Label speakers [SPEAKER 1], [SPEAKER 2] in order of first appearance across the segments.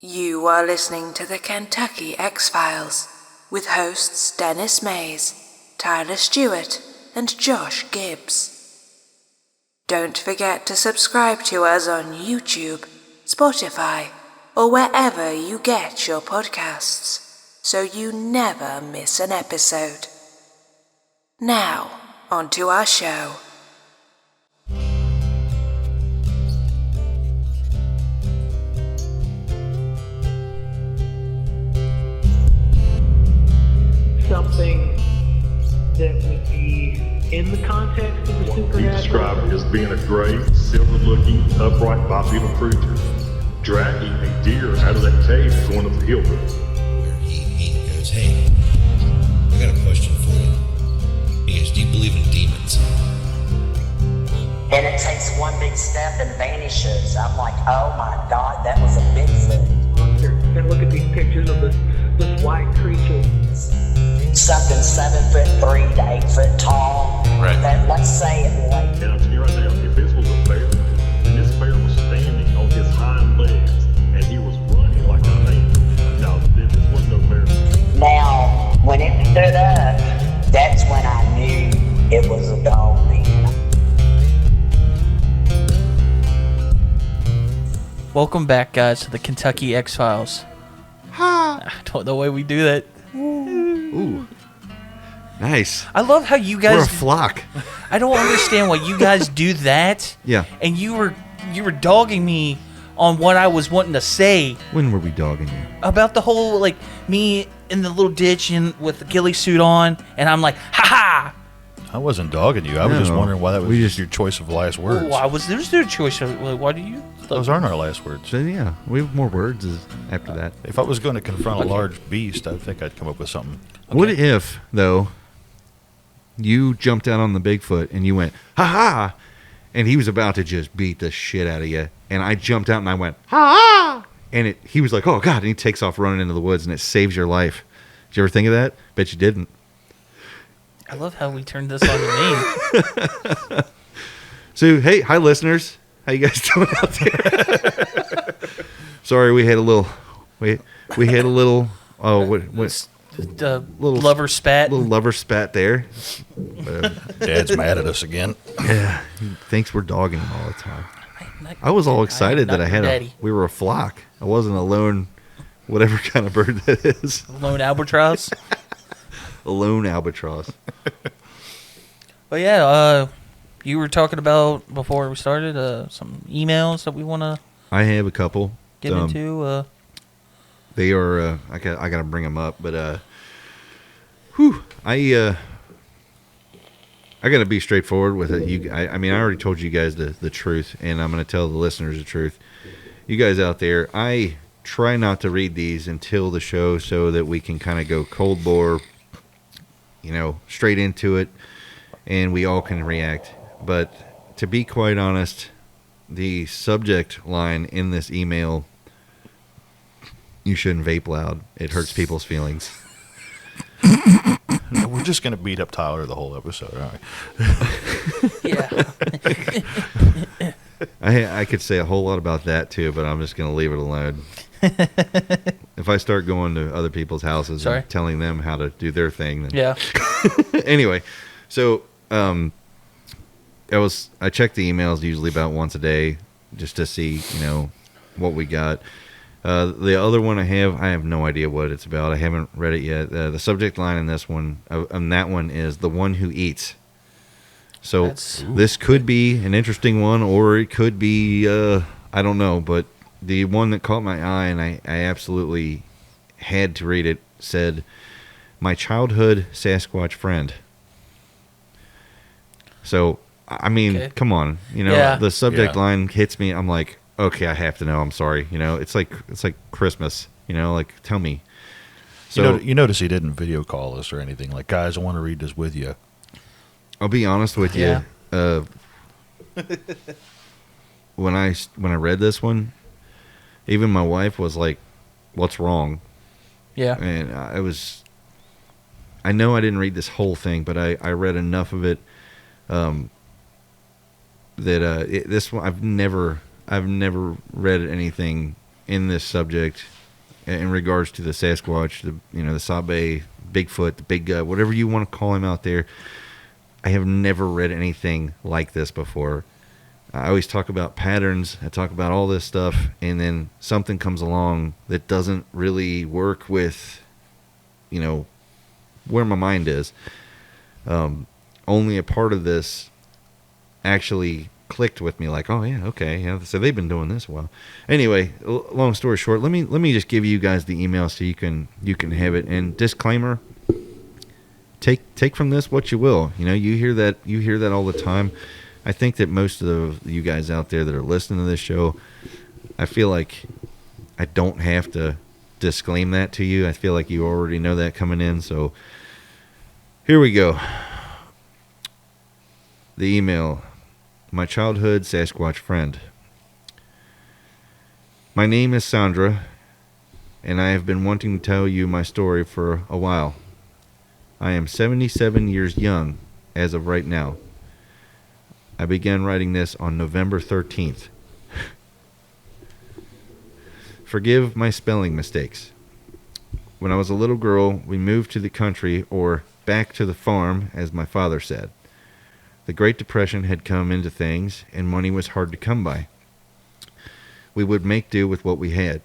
[SPEAKER 1] You are listening to the Kentucky X-Files with hosts Dennis Mays, Tyler Stewart, and Josh Gibbs. Don't forget to subscribe to us on YouTube, Spotify, or wherever you get your podcasts, so you never miss an episode. Now, on to our show.
[SPEAKER 2] Something that would be in the context of the supernatural.
[SPEAKER 3] He described as being a gray, silver-looking, upright bipedal creature, dragging a deer out of that cave going up the hill.
[SPEAKER 4] Where he goes, hey, I got a question for you. He goes, do you believe in demons?
[SPEAKER 5] And it takes one big step and vanishes. I'm like, oh my God, that was a Bigfoot.
[SPEAKER 2] And look at these pictures of this white creature.
[SPEAKER 5] Something 7'3" to 8 foot tall.
[SPEAKER 4] Right.
[SPEAKER 5] That, let's say it like.
[SPEAKER 3] And I'm telling you right now, if this was a bear, and this bear was standing on his hind legs, and he was running like a man, no, this wasn't no bear.
[SPEAKER 5] Now, when it stood up, that's when I knew it was a Dogman.
[SPEAKER 6] Welcome back, guys, to the Kentucky X-Files. I don't know why we do that.
[SPEAKER 7] Ooh. Nice.
[SPEAKER 6] I love how you guys...
[SPEAKER 7] We're a flock.
[SPEAKER 6] I don't understand why you guys do that.
[SPEAKER 7] Yeah.
[SPEAKER 6] And you were dogging me on what I was wanting to say
[SPEAKER 7] When were we dogging you?
[SPEAKER 6] about the whole, like, me in the little ditch and with the ghillie suit on, and I'm like, ha-ha!
[SPEAKER 8] I wasn't dogging you. I was just
[SPEAKER 7] No.
[SPEAKER 8] wondering why that was
[SPEAKER 7] We
[SPEAKER 8] just
[SPEAKER 7] just-
[SPEAKER 8] your choice of last words.
[SPEAKER 6] Why was there's no choice? Why do you...
[SPEAKER 8] Those aren't our last words.
[SPEAKER 7] So, yeah, we have more words after that.
[SPEAKER 8] If I was going to confront a large beast, I think I'd come up with something.
[SPEAKER 7] What if, though, you jumped out on the Bigfoot and you went, ha-ha, and he was about to just beat the shit out of you, and I jumped out and I went, ha-ha, and he was like, oh, God, and he takes off running into the woods, and it saves your life. Did you ever think of that? Bet you didn't.
[SPEAKER 6] I love how we turned this on to me.
[SPEAKER 7] So, hey, hi, listeners. How you guys doing out there? Sorry, we had a little, oh, what
[SPEAKER 6] The
[SPEAKER 7] Little-
[SPEAKER 6] lover spat.
[SPEAKER 7] little lover spat there.
[SPEAKER 8] Dad's mad at us again.
[SPEAKER 7] Yeah, he thinks we're dogging him all the time.
[SPEAKER 6] Not-
[SPEAKER 7] I was all excited
[SPEAKER 6] not
[SPEAKER 7] that I
[SPEAKER 6] your
[SPEAKER 7] had
[SPEAKER 6] daddy.
[SPEAKER 7] we were a flock. I wasn't a lone, whatever kind of bird that is.
[SPEAKER 6] Lone albatross.
[SPEAKER 7] A lone albatross.
[SPEAKER 6] But yeah, you were talking about before we started some emails that we want to
[SPEAKER 7] I have a couple.
[SPEAKER 6] get into.
[SPEAKER 7] They are. I got to bring them up, but I got to be straightforward with it. I mean, I already told you guys the truth, and I'm going to tell the listeners the truth. You guys out there, I try not to read these until the show, so that we can kind of go cold bore, straight into it, and we all can react. But to be quite honest, the subject line in this email, you shouldn't vape loud. It hurts people's feelings.
[SPEAKER 8] No, we're just going to beat up Tyler the whole episode, aren't we?
[SPEAKER 6] Yeah.
[SPEAKER 7] I could say a whole lot about that too, but I'm just going to leave it alone. If I start going to other people's houses and telling them how to do their thing, then
[SPEAKER 6] Yeah.
[SPEAKER 7] Anyway, so I check the emails usually about once a day just to see what we got. The other one I have no idea what it's about. I haven't read it yet. The subject line in this one, on that one, is the one who eats. So this could be an interesting one, or it could be I don't know. But the one that caught my eye, and I absolutely had to read it, said, "My childhood Sasquatch friend." So I mean, come on, the subject line hits me. I'm like, okay, I have to know. I'm sorry. It's like Christmas. Tell me. So
[SPEAKER 8] you notice he didn't video call us or anything. Like, guys, I want to read this with you.
[SPEAKER 7] I'll be honest with you. When I read this one, even my wife was like, "What's wrong?"
[SPEAKER 6] Yeah.
[SPEAKER 7] And I know I didn't read this whole thing, but I read enough of it. This one I've never read anything in this subject in regards to the Sasquatch, the Sabe, Bigfoot, the Big Gut, whatever you want to call him out there. I have never read anything like this before. I always talk about patterns. I talk about all this stuff, and then something comes along that doesn't really work with, where my mind is. Only a part of this actually clicked with me, like, oh yeah, okay, yeah. So they've been doing this a while. Anyway, long story short, let me just give you guys the email so you can have it. And disclaimer: take from this what you will. You hear that all the time. I think that most of you guys out there that are listening to this show, I feel like I don't have to disclaim that to you. I feel like you already know that coming in. So here we go. The email. My childhood Sasquatch friend. My name is Sandra, and I have been wanting to tell you my story for a while. I am 77 years young as of right now. I began writing this on November 13th. Forgive my spelling mistakes. When I was a little girl, we moved to the country, or back to the farm, as my father said. The Great Depression had come into things, and money was hard to come by. We would make do with what we had.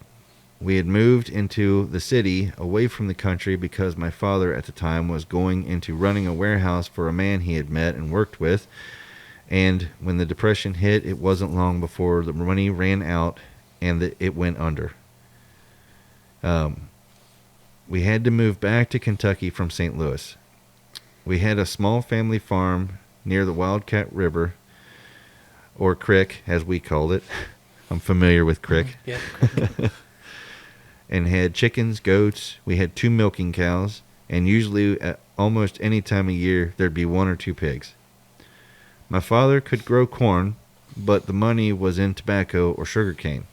[SPEAKER 7] We had moved into the city, away from the country, because my father at the time was going into running a warehouse for a man he had met and worked with, and when the Depression hit, it wasn't long before the money ran out and it went under. We had to move back to Kentucky from St. Louis. We had a small family farm near the Wildcat River, or Crick, as we called it. I'm familiar with Crick.
[SPEAKER 6] Yeah.
[SPEAKER 7] And had chickens, goats. We had 2 milking cows, and usually at almost any time of year, there'd be 1 or 2 pigs. My father could grow corn, but the money was in tobacco or sugarcane.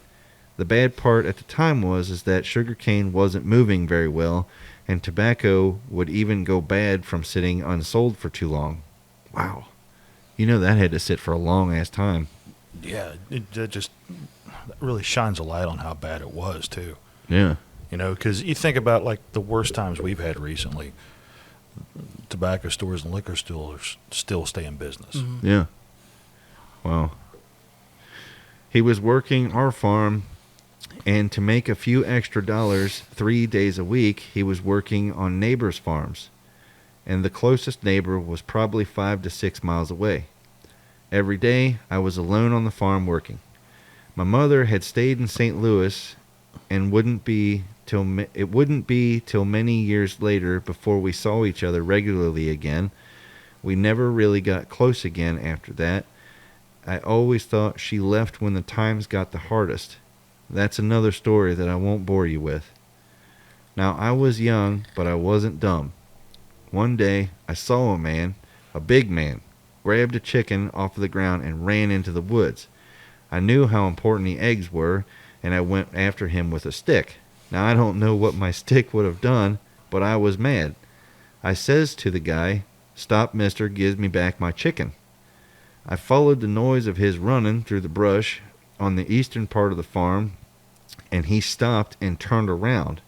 [SPEAKER 7] The bad part at the time is that sugarcane wasn't moving very well, and tobacco would even go bad from sitting unsold for too long. Wow. That had to sit for a long-ass time.
[SPEAKER 8] Yeah, that really shines a light on how bad it was, too.
[SPEAKER 7] Yeah.
[SPEAKER 8] Because you think about, like, the worst times we've had recently, tobacco stores and liquor stores still stay in business.
[SPEAKER 6] Mm-hmm.
[SPEAKER 7] Yeah. Wow. He was working our farm, and to make a few extra dollars 3 days a week, he was working on neighbors' farms. And the closest neighbor was probably 5 to 6 miles away. Every day, I was alone on the farm working. My mother had stayed in St. Louis, and it wouldn't be till many years later before we saw each other regularly again. We never really got close again after that. I always thought she left when the times got the hardest. That's another story that I won't bore you with. Now, I was young, but I wasn't dumb. One day, I saw a man, a big man, grabbed a chicken off of the ground and ran into the woods. I knew how important the eggs were, and I went after him with a stick. Now, I don't know what my stick would have done, but I was mad. I says to the guy, "Stop, mister, give me back my chicken." I followed the noise of his running through the brush on the eastern part of the farm, and he stopped and turned around,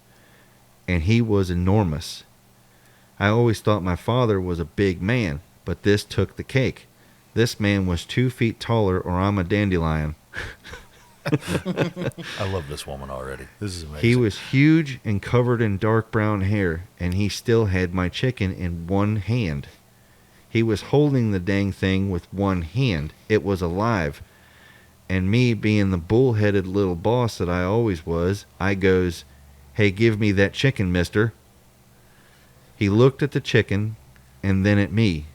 [SPEAKER 7] and he was enormous. I always thought my father was a big man, but this took the cake. This man was 2 feet taller, or I'm a dandelion.
[SPEAKER 8] I love this woman already. This is amazing.
[SPEAKER 7] He was huge and covered in dark brown hair, and he still had my chicken in one hand. He was holding the dang thing with one hand. It was alive. And me being the bull-headed little boss that I always was, I goes, "Hey, give me that chicken, mister." He looked at the chicken, and then at me,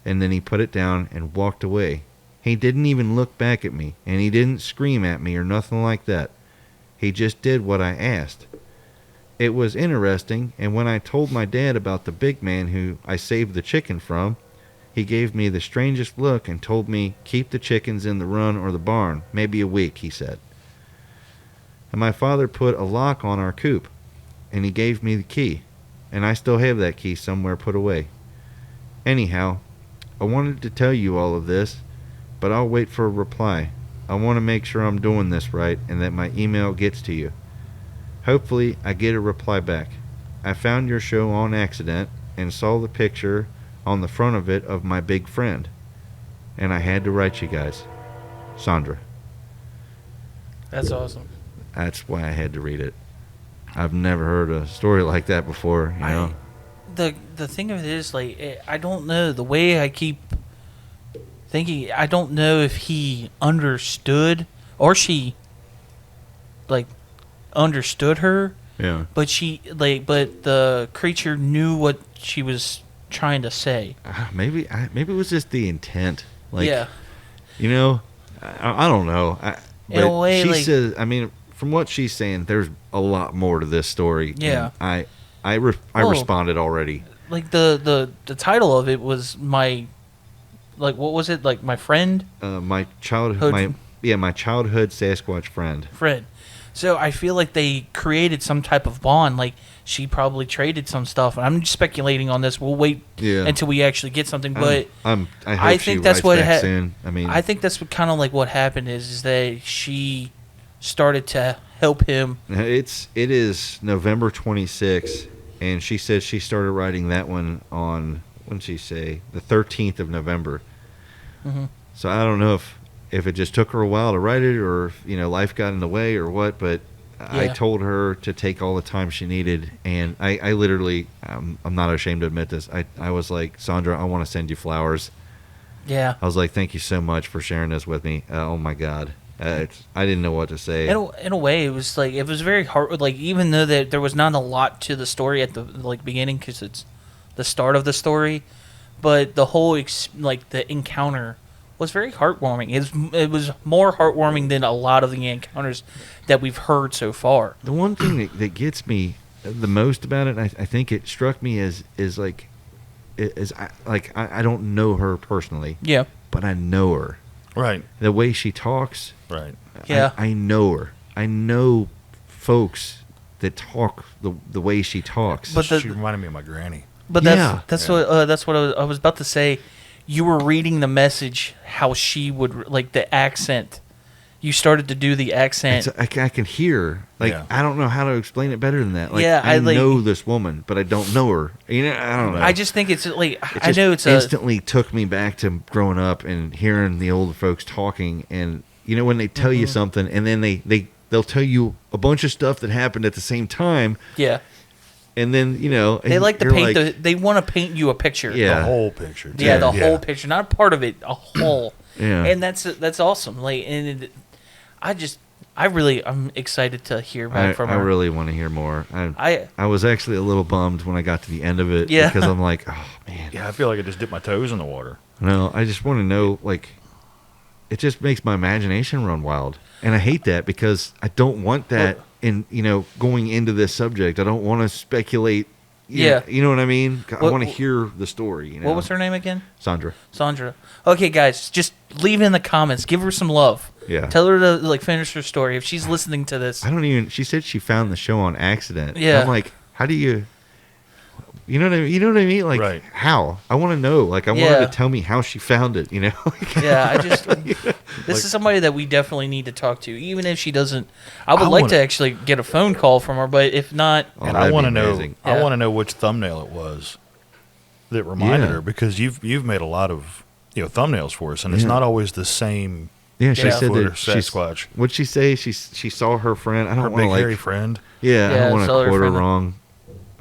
[SPEAKER 7] and then he put it down and walked away. He didn't even look back at me, and he didn't scream at me or nothing like that. He just did what I asked. It was interesting, and when I told my dad about the big man who I saved the chicken from, he gave me the strangest look and told me, "Keep the chickens in the run or the barn, maybe a week," he said. And my father put a lock on our coop, and he gave me the key, and I still have that key somewhere put away. Anyhow, I wanted to tell you all of this, but I'll wait for a reply. I want to make sure I'm doing this right and that my email gets to you. Hopefully, I get a reply back. I found your show on accident and saw the picture on the front of it of my big friend. And I had to write you guys. Sandra.
[SPEAKER 6] That's awesome.
[SPEAKER 7] That's why I had to read it. I've never heard a story like that before, you know?
[SPEAKER 6] The thing of it is, like, I don't know. The way I keep thinking, I don't know if he understood or she, like, understood her.
[SPEAKER 7] Yeah.
[SPEAKER 6] But but the creature knew what she was trying to say.
[SPEAKER 7] Maybe it was just the intent. Like,
[SPEAKER 6] yeah.
[SPEAKER 7] You know, I don't know.
[SPEAKER 6] In a way,
[SPEAKER 7] she
[SPEAKER 6] like,
[SPEAKER 7] says, I mean, from what she's saying, there's a lot more to this story.
[SPEAKER 6] Yeah.
[SPEAKER 7] And I responded already.
[SPEAKER 6] Like the title of it was my, like, what was it? Like, my friend?
[SPEAKER 7] My childhood Sasquatch friend.
[SPEAKER 6] So I feel like they created some type of bond. Like, she probably traded some stuff. I'm just speculating on this. We'll wait until we actually get something. But
[SPEAKER 7] I think that's what soon. I mean,
[SPEAKER 6] I think that's what kind of like what happened is that she started to help him.
[SPEAKER 7] It is November 26th, and she said she started writing that one on, when did she say? The 13th of November.
[SPEAKER 6] Mm-hmm.
[SPEAKER 7] So I don't know if it just took her a while to write it, or if, you know, life got in the way or what, but I told her to take all the time she needed, and I literally, I'm not ashamed to admit this, I was like, Sandra, I want to send you flowers.
[SPEAKER 6] Yeah.
[SPEAKER 7] I was like, thank you so much for sharing this with me. Oh my God. I didn't know what to say.
[SPEAKER 6] In a way, it was like, it was very hard. Like, even though that there was not a lot to the story at the like beginning, because it's the start of the story, but the whole the encounter was very heartwarming. It was more heartwarming than a lot of the encounters that we've heard so far.
[SPEAKER 7] The one thing that gets me the most about it, I think it struck me as I don't know her personally.
[SPEAKER 6] Yeah.
[SPEAKER 7] But I know her.
[SPEAKER 8] Right.
[SPEAKER 7] The way she talks.
[SPEAKER 8] Right.
[SPEAKER 6] Yeah.
[SPEAKER 7] I know her. I know folks that talk the way she talks.
[SPEAKER 8] But she reminded me of my granny.
[SPEAKER 6] But that's what I was about to say. You were reading the message, how she would, like, the accent. You started to do the accent.
[SPEAKER 7] I can hear. Like, I don't know how to explain it better than that. Like,
[SPEAKER 6] I
[SPEAKER 7] know this woman, but I don't know her. You know, I don't know.
[SPEAKER 6] I just think it's like,
[SPEAKER 7] I know it's instantly took me back to growing up and hearing the older folks talking. And, you know, when they tell you something and then they'll tell you a bunch of stuff that happened at the same time.
[SPEAKER 6] Yeah.
[SPEAKER 7] And then, you know,
[SPEAKER 6] they like to paint they want to paint you a picture.
[SPEAKER 7] Yeah.
[SPEAKER 8] The whole picture.
[SPEAKER 6] Yeah, the whole picture, not a part of it, a whole.
[SPEAKER 7] Yeah.
[SPEAKER 6] And that's awesome. Like, and I'm excited to hear back from her.
[SPEAKER 7] I really want to hear more. I was actually a little bummed when I got to the end of it.
[SPEAKER 6] Yeah.
[SPEAKER 7] Because I'm like, oh man.
[SPEAKER 8] Yeah, I feel like I just dipped my toes in the water.
[SPEAKER 7] No, I just want to know, like, it just makes my imagination run wild. And I hate that because I don't want that going into this subject. I don't want to speculate. You know what I mean? I want to hear the story. You know?
[SPEAKER 6] What was her name again?
[SPEAKER 7] Sandra.
[SPEAKER 6] Okay, guys, just leave it in the comments. Give her some love.
[SPEAKER 7] Yeah.
[SPEAKER 6] Tell her to, like, finish her story if she's listening to this.
[SPEAKER 7] She said she found the show on accident.
[SPEAKER 6] Yeah.
[SPEAKER 7] I'm like, how do you... You know what I mean? Like,
[SPEAKER 8] right.
[SPEAKER 7] How? I want to know. Like, I want her to tell me how she found it, you know?
[SPEAKER 6] Yeah, this is somebody that we definitely need to talk to, even if she doesn't. I would like to actually get a phone call from her, but if not...
[SPEAKER 8] And I want to know. I want to know which thumbnail it was that reminded her, because you've made a lot of thumbnails for us, and it's not always the same.
[SPEAKER 7] Yeah, she said that
[SPEAKER 8] Sasquatch.
[SPEAKER 7] What'd she say? She saw her friend. I don't want to, like,
[SPEAKER 8] hairy friend.
[SPEAKER 7] Yeah, I don't want to quote her wrong.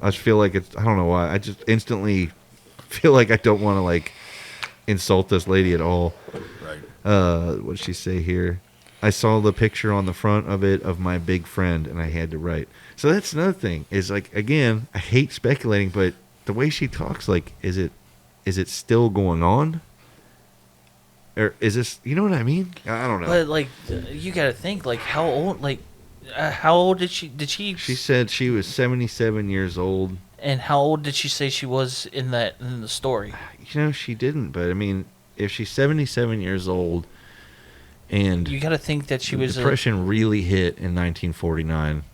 [SPEAKER 7] I just feel like I don't know why. I just instantly feel like I don't want to, like, insult this lady at all.
[SPEAKER 8] Right.
[SPEAKER 7] What did she say here? I saw the picture on the front of it of my big friend, and I had to write. So that's another thing. Is, like, again, I hate speculating, but the way she talks, like, is it still going on? Or is this, you know what I mean? I don't know.
[SPEAKER 6] But, like, you got to think, like, how old did she?
[SPEAKER 7] She said she was 77 years old.
[SPEAKER 6] And how old did she say she was in the story?
[SPEAKER 7] You know, she didn't. But I mean, if she's 77 years old, and
[SPEAKER 6] you got to think that she was
[SPEAKER 7] depression really hit in 1949.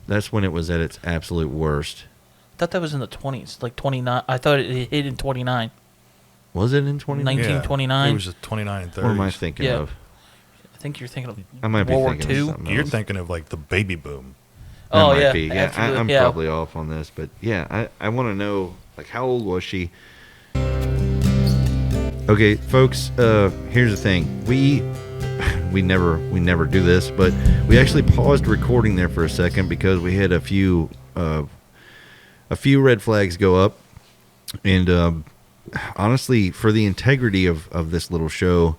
[SPEAKER 7] That's when it was at its absolute worst.
[SPEAKER 6] I thought that was in the 20s, like 29. I thought it hit in 29.
[SPEAKER 7] Was it in 29?
[SPEAKER 6] 1929.
[SPEAKER 8] It was 29 and 30.
[SPEAKER 7] What am I thinking of?
[SPEAKER 6] think you're thinking of
[SPEAKER 7] I might be
[SPEAKER 6] World War
[SPEAKER 7] thinking of
[SPEAKER 6] II.
[SPEAKER 7] something
[SPEAKER 8] You're
[SPEAKER 7] else.
[SPEAKER 8] thinking of like the baby boom.
[SPEAKER 7] That
[SPEAKER 6] Oh,
[SPEAKER 7] might
[SPEAKER 6] yeah.
[SPEAKER 7] be. Yeah,
[SPEAKER 6] After
[SPEAKER 7] I'm
[SPEAKER 6] yeah.
[SPEAKER 7] probably off on this, but yeah, I want to know, like, how old was she? Okay, folks, here's the thing. We never do this, but we actually paused recording there for a second because we had a few red flags go up, and honestly, for the integrity of this little show,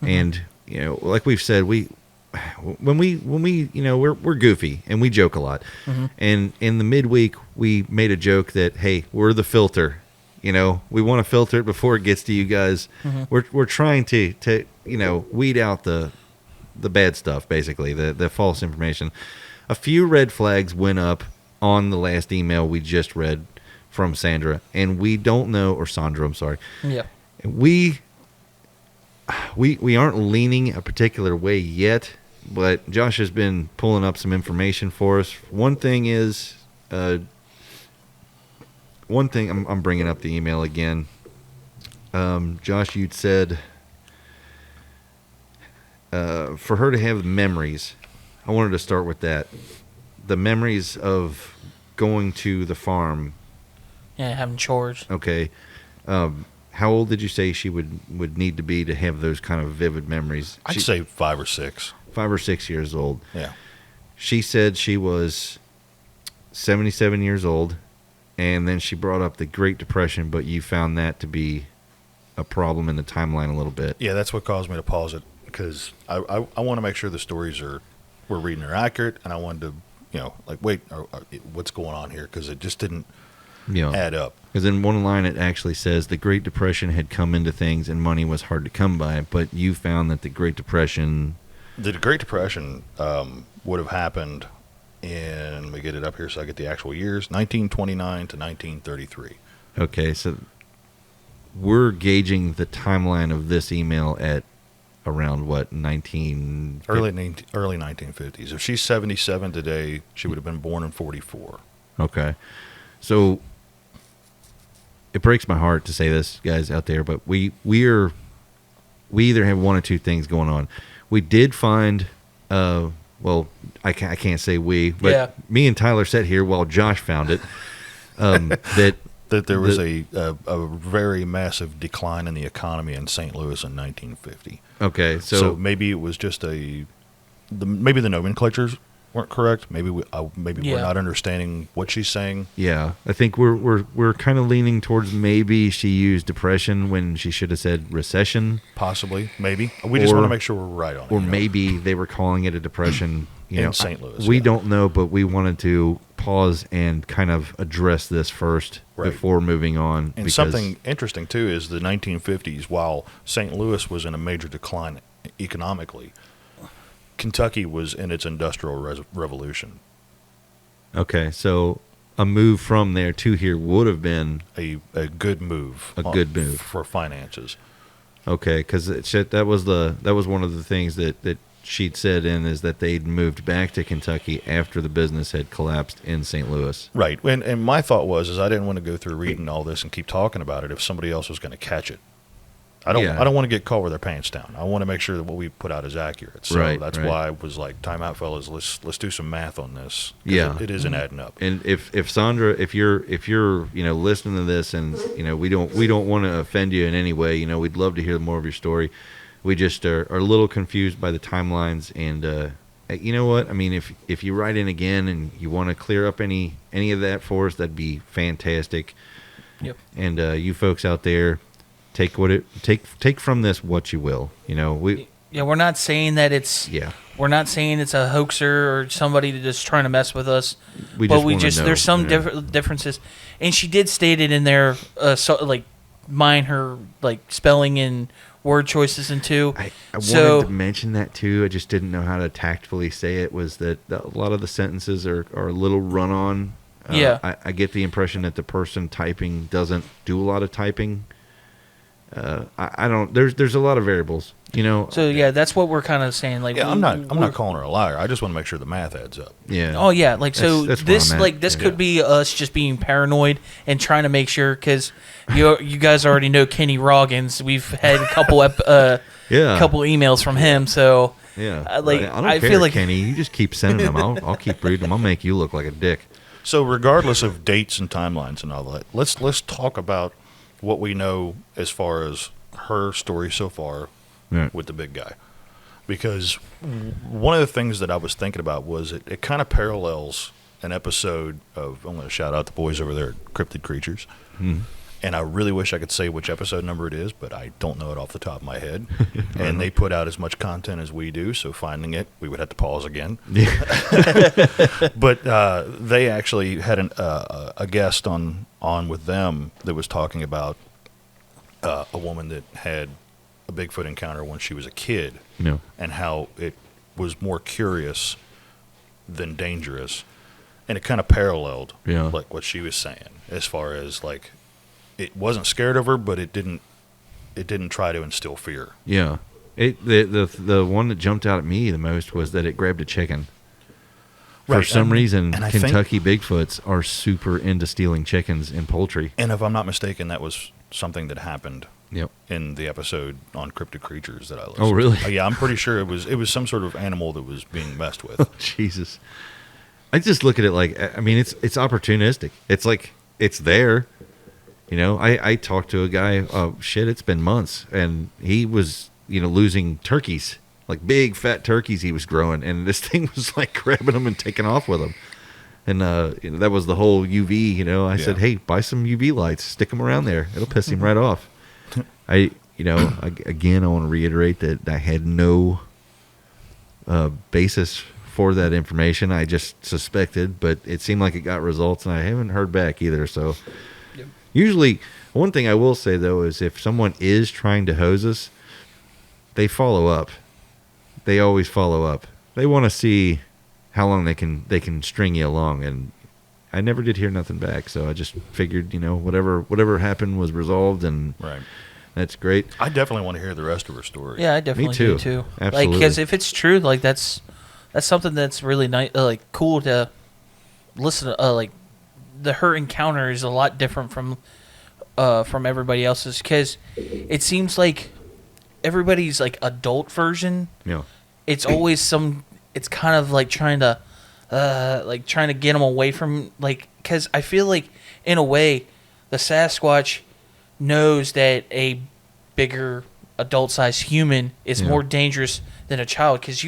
[SPEAKER 7] and you know, like we've said, when we you know, we're goofy and we joke a lot, and in the midweek we made a joke that, hey, we're the filter. You know, we want to filter it before it gets to you guys. We're trying to you know, weed out the bad stuff, basically, the false information. A few red flags went up on the last email we just read from Sandra, and we don't know, or Sandra, I'm sorry.
[SPEAKER 6] Yeah.
[SPEAKER 7] We aren't leaning a particular way yet, but Josh has been pulling up some information for us. One thing is, I'm bringing up the email again. Josh, you'd said for her to have memories. I wanted to start with that. The memories of going to the farm.
[SPEAKER 6] Yeah, having chores.
[SPEAKER 7] Okay. How old did you say she would need to be to have those kind of vivid memories?
[SPEAKER 8] I'd say 5 or 6.
[SPEAKER 7] 5 or 6 years old.
[SPEAKER 8] Yeah.
[SPEAKER 7] She said she was 77 years old, and then she brought up the Great Depression, but you found that to be a problem in the timeline a little bit.
[SPEAKER 8] Yeah, that's what caused me to pause it, because I want to make sure the stories we're reading are accurate, and I wanted to, you know, like, wait, what's going on here? Because it just didn't add up.
[SPEAKER 7] Because in one line it actually says the Great Depression had come into things and money was hard to come by, but you found that the Great Depression...
[SPEAKER 8] The Great Depression would have happened in, let me get it up here so I get the actual years, 1929 to 1933.
[SPEAKER 7] Okay, so we're gauging the timeline of this email at around what,
[SPEAKER 8] Early 1950s. If she's 77 today, she would have been born in 44.
[SPEAKER 7] Okay. So it breaks my heart to say this, guys out there, but we either have one or two things going on. We did find, well, I can't say we, but me and Tyler sat here while Josh found it. That
[SPEAKER 8] there was a very massive decline in the economy in St. Louis in 1950.
[SPEAKER 7] Okay,
[SPEAKER 8] so maybe it was just maybe the nomenclatures weren't correct. Maybe we're not understanding what she's saying.
[SPEAKER 7] Yeah, I think we're kind of leaning towards maybe she used depression when she should have said recession.
[SPEAKER 8] Possibly, maybe. We just want to make sure we're right on it.
[SPEAKER 7] Or maybe they were calling it a depression.
[SPEAKER 8] In St. Louis.
[SPEAKER 7] We don't know, but we wanted to pause and kind of address this first before moving on.
[SPEAKER 8] And something interesting, too, is the 1950s, while St. Louis was in a major decline economically, Kentucky was in its industrial revolution.
[SPEAKER 7] Okay, so a move from there to here would have been
[SPEAKER 8] a good move.
[SPEAKER 7] A good move
[SPEAKER 8] for finances.
[SPEAKER 7] Okay, because that was one of the things that she'd said is that they'd moved back to Kentucky after the business had collapsed in St. Louis.
[SPEAKER 8] Right, and my thought was I didn't want to go through reading all this and keep talking about it if somebody else was going to catch it. I don't want to get caught with our pants down. I want to make sure that what we put out is accurate. So that's why I was like, time out, fellas. Let's do some math on this.
[SPEAKER 7] Yeah,
[SPEAKER 8] it isn't adding up.
[SPEAKER 7] And if Sandra, if you're listening to this and we don't want to offend you in any way. We'd love to hear more of your story. We just are a little confused by the timelines, and you know what? I mean, if you write in again and you want to clear up any of that for us, that'd be fantastic.
[SPEAKER 6] Yep.
[SPEAKER 7] And you folks out there, take from this what you will.
[SPEAKER 6] We're not saying that it's we're not saying it's a hoaxer or somebody just trying to mess with us. There's some differences, and she did state it in there. Mind her spelling and word choices into.
[SPEAKER 7] I wanted to mention that too. I just didn't know how to tactfully say it. Was that a lot of the sentences are a little run on. I get the impression that the person typing doesn't do a lot of typing. I don't. There's a lot of variables,
[SPEAKER 6] So that's what we're kind of saying.
[SPEAKER 8] I'm not calling her a liar. I just want to make sure the math adds up.
[SPEAKER 7] Yeah.
[SPEAKER 6] Oh yeah. That's this could
[SPEAKER 7] Yeah.
[SPEAKER 6] be us just being paranoid and trying to make sure, because you guys already know Kenny Roggins. We've had a couple couple emails from him. So
[SPEAKER 7] Yeah.
[SPEAKER 6] I
[SPEAKER 7] don't care,
[SPEAKER 6] feel like
[SPEAKER 7] Kenny. You just keep sending them. I'll keep reading them. I'll make you look like a dick.
[SPEAKER 8] So regardless of dates and timelines and all that, let's talk about what we know as far as her story so far with the big guy. Because one of the things that I was thinking about was it kind of parallels an episode of, I'm going to shout out the boys over there at Cryptid Creatures. And I really wish I could say which episode number it is, but I don't know it off the top of my head. And they put out as much content as we do, so finding it, we would have to pause again. But they actually had a guest on with them that was talking about a woman that had a Bigfoot encounter when she was a kid, and how it was more curious than dangerous. And it kind of paralleled like what she was saying, as far as like, it wasn't scared of her, but it didn't try to instill fear.
[SPEAKER 7] Yeah. The one that jumped out at me the most was that it grabbed a chicken. For some reason, Kentucky Bigfoots are super into stealing chickens and poultry.
[SPEAKER 8] And if I'm not mistaken, that was something that happened
[SPEAKER 7] Yep.
[SPEAKER 8] in the episode on Cryptid Creatures that I listened
[SPEAKER 7] Oh, really?
[SPEAKER 8] to. Yeah, I'm pretty sure it was some sort of animal that was being messed with.
[SPEAKER 7] Oh, Jesus. I just look at it like, I mean, it's opportunistic. It's like, it's there. You know, I talked to a guy, it's been months, and he was, losing turkeys, like big fat turkeys he was growing, and this thing was like grabbing them and taking off with them. And that was the whole UV, I said, hey, buy some UV lights, stick them around there. It'll piss him right off. Again, I want to reiterate that I had no basis for that information. I just suspected, but it seemed like it got results, and I haven't heard back either. So usually, one thing I will say, though, is if someone is trying to hose us, they follow up. They always follow up. They want to see how long they can string you along, and I never did hear nothing back, so I just figured, whatever happened was resolved, and that's great.
[SPEAKER 8] I definitely want to hear the rest of her story.
[SPEAKER 6] Yeah, I definitely do too.
[SPEAKER 7] Absolutely.
[SPEAKER 6] Because if it's true, that's something that's really nice, cool to listen to. Her encounter is a lot different from everybody else's, because it seems like everybody's adult version. Yeah, it's always it's kind of trying to get them away from because I feel like in a way the Sasquatch knows that a bigger adult-sized human is more dangerous than a child, because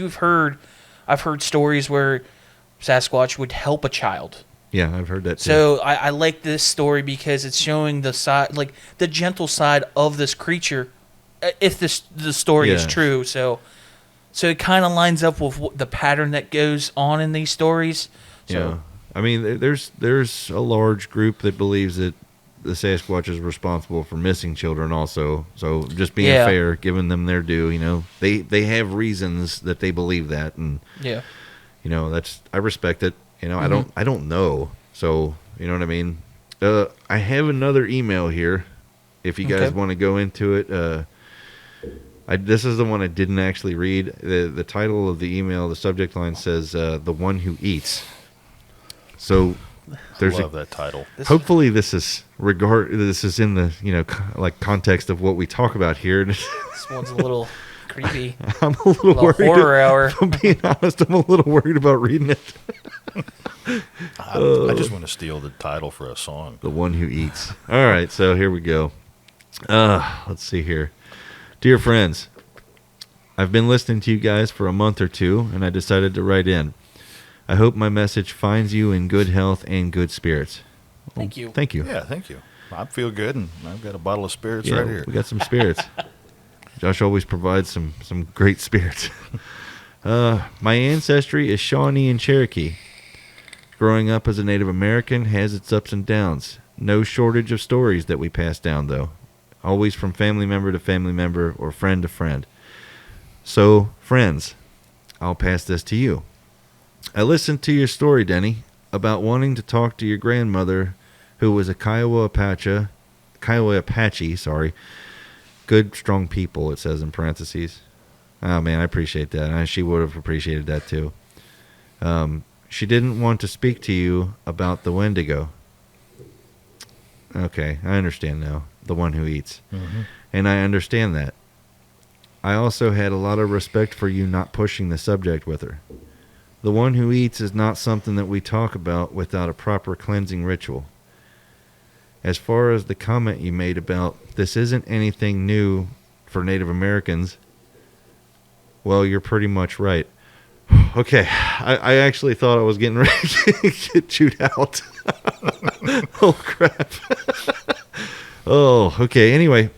[SPEAKER 6] I've heard stories where Sasquatch would help a child.
[SPEAKER 7] Yeah, I've heard that too.
[SPEAKER 6] So I like this story because it's showing the side, the gentle side of this creature, if the story is true. So it kind of lines up with the pattern that goes on in these stories. So,
[SPEAKER 7] yeah, I mean, there's a large group that believes that the Sasquatch is responsible for missing children also. So just being fair, giving them their due, they have reasons that they believe that, and I respect it. I don't know. So, you know what I mean? I have another email here if you guys want to go into it. This is the one I didn't actually read. The title of the email, the subject line says, "The One Who Eats." So there's
[SPEAKER 8] I love that title.
[SPEAKER 7] Hopefully this is in the, context of what we talk about here.
[SPEAKER 6] This one's a little creepy.
[SPEAKER 7] I'm a little worried.
[SPEAKER 6] Horror hour.
[SPEAKER 7] If I'm being honest, I'm a little worried about reading it.
[SPEAKER 8] I just want to steal the title for a song.
[SPEAKER 7] The One Who Eats. All right, so here we go. Let's see here. Dear friends, I've been listening to you guys for a month or two, and I decided to write in. I hope my message finds you in good health and good spirits.
[SPEAKER 6] Thank you.
[SPEAKER 7] Thank you.
[SPEAKER 8] Yeah, thank you. I feel good, and I've got a bottle of spirits right here.
[SPEAKER 7] We got some spirits. Josh always provides some great spirits. My ancestry is Shawnee and Cherokee. Growing up as a Native American has its ups and downs. No shortage of stories that we pass down, though. Always from family member to family member or friend to friend. So, friends, I'll pass this to you. I listened to your story, Denny, about wanting to talk to your grandmother, who was a Kiowa Apache. Good, strong people, it says in parentheses. Oh, man, I appreciate that. She would have appreciated that, too. She didn't want to speak to you about the Wendigo. Okay, I understand now. The One Who Eats. Mm-hmm. And I understand that. I also had a lot of respect for you not pushing the subject with her. The one who eats is not something that we talk about without a proper cleansing ritual. As far as the comment you made about this isn't anything new for Native Americans, well, you're pretty much right. Okay, I actually thought I was getting ready to get chewed out. Oh, crap. Oh, okay, anyway.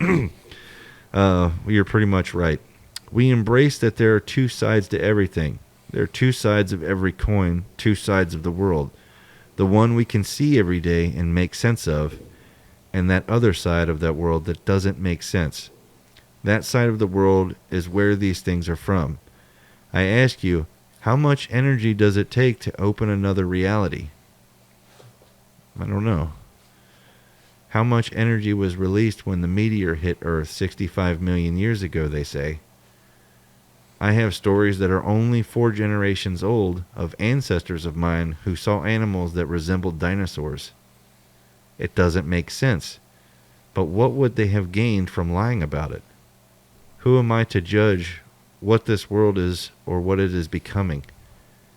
[SPEAKER 7] You're pretty much right. We embrace that there are two sides to everything. There are two sides of every coin, two sides of the world. The one we can see every day and make sense of, and that other side of that world that doesn't make sense. That side of the world is where these things are from. I ask you, how much energy does it take to open another reality? I don't know. How much energy was released when the meteor hit Earth 65 million years ago, they say. I have stories that are only 4 generations old of ancestors of mine who saw animals that resembled dinosaurs. It doesn't make sense. But what would they have gained from lying about it? Who am I to judge what this world is or what it is becoming?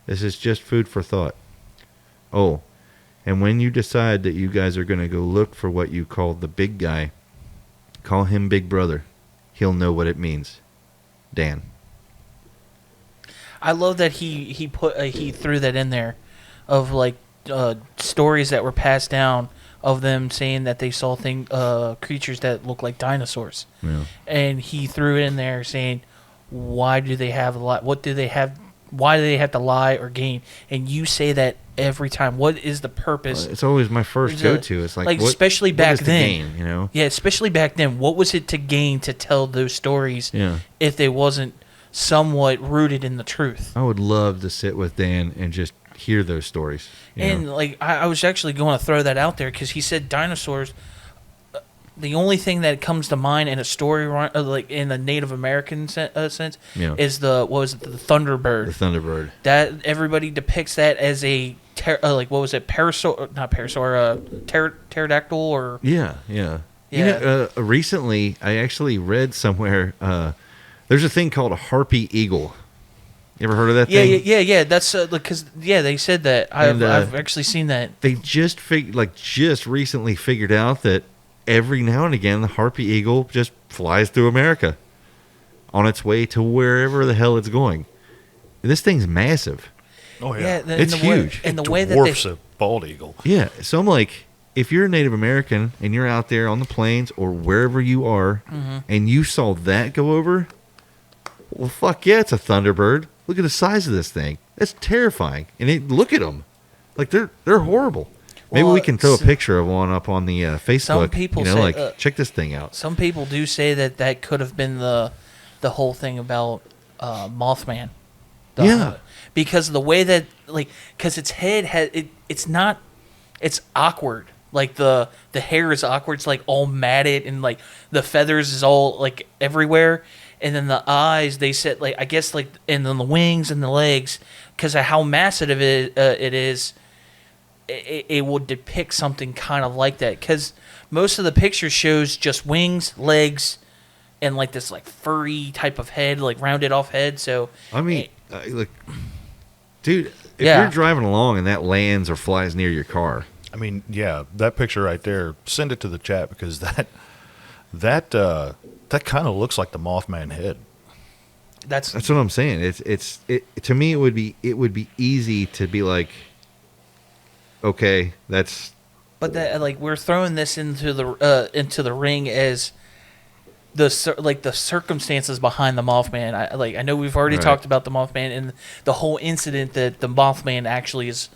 [SPEAKER 7] This is just food for thought. Oh, and when you decide that you guys are going to go look for what you call the big guy, call him Big Brother. He'll know what it means. Dan.
[SPEAKER 6] I love that he threw that in there, of like stories that were passed down of them saying that they saw creatures that look like dinosaurs, and he threw it in there saying, why do they have a lot? What do they have? Why do they have to lie or gain? And you say that every time. What is the purpose?
[SPEAKER 7] It's always my first go-to. It's like what,
[SPEAKER 6] especially back then,
[SPEAKER 7] gain,
[SPEAKER 6] Yeah, especially back then. What was it to gain to tell those stories?
[SPEAKER 7] Yeah.
[SPEAKER 6] If they wasn't somewhat rooted in the truth.
[SPEAKER 7] I would love to sit with Dan and just hear those stories.
[SPEAKER 6] And like I was actually going to throw that out there because he said dinosaurs. The only thing that comes to mind in a story, like in a Native American sense, is the Thunderbird.
[SPEAKER 7] The Thunderbird.
[SPEAKER 6] That everybody depicts that as a pterodactyl or
[SPEAKER 7] yeah. Recently I actually read somewhere. There's a thing called a Harpy Eagle. You ever heard of that thing?
[SPEAKER 6] Yeah. That's because they said that. I've actually seen that.
[SPEAKER 7] They just recently figured out that every now and again the Harpy Eagle just flies through America on its way to wherever the hell it's going. This thing's massive.
[SPEAKER 8] Oh yeah,
[SPEAKER 7] it's huge.
[SPEAKER 6] And the
[SPEAKER 8] it
[SPEAKER 6] way that
[SPEAKER 8] dwarfs a bald eagle.
[SPEAKER 7] Yeah, so I'm like, if you're a Native American and you're out there on the plains or wherever you are, and you saw that go over. Well, fuck yeah, it's a Thunderbird. Look at the size of this thing. That's terrifying. And look at them. Like, they're horrible. Maybe we can throw a picture of one up on the Facebook.
[SPEAKER 6] Some people say,
[SPEAKER 7] check this thing out.
[SPEAKER 6] Some people do say that could have been the whole thing about Mothman. Because of the way that, because its head it's awkward. Like, the hair is awkward. It's, like, all matted, and, like, the feathers is all, like, everywhere. And then the eyes, they said, like, I guess, like, and then the wings and the legs, because of how massive it is, it will depict something kind of like that. Because most of the picture shows just wings, legs, and, like, this, like, furry type of head, like, rounded off head. So,
[SPEAKER 7] I mean, look, dude, if you're driving along and that lands or flies near your car.
[SPEAKER 8] I mean, yeah, that picture right there, send it to the chat, because that kind of looks like the Mothman head.
[SPEAKER 7] That's what I'm saying. It's to me it would be easy to be like, okay, that's.
[SPEAKER 6] But that, like, we're throwing this into the ring as the circumstances behind the Mothman. I know we've already talked about the Mothman and the whole incident that the Mothman actually is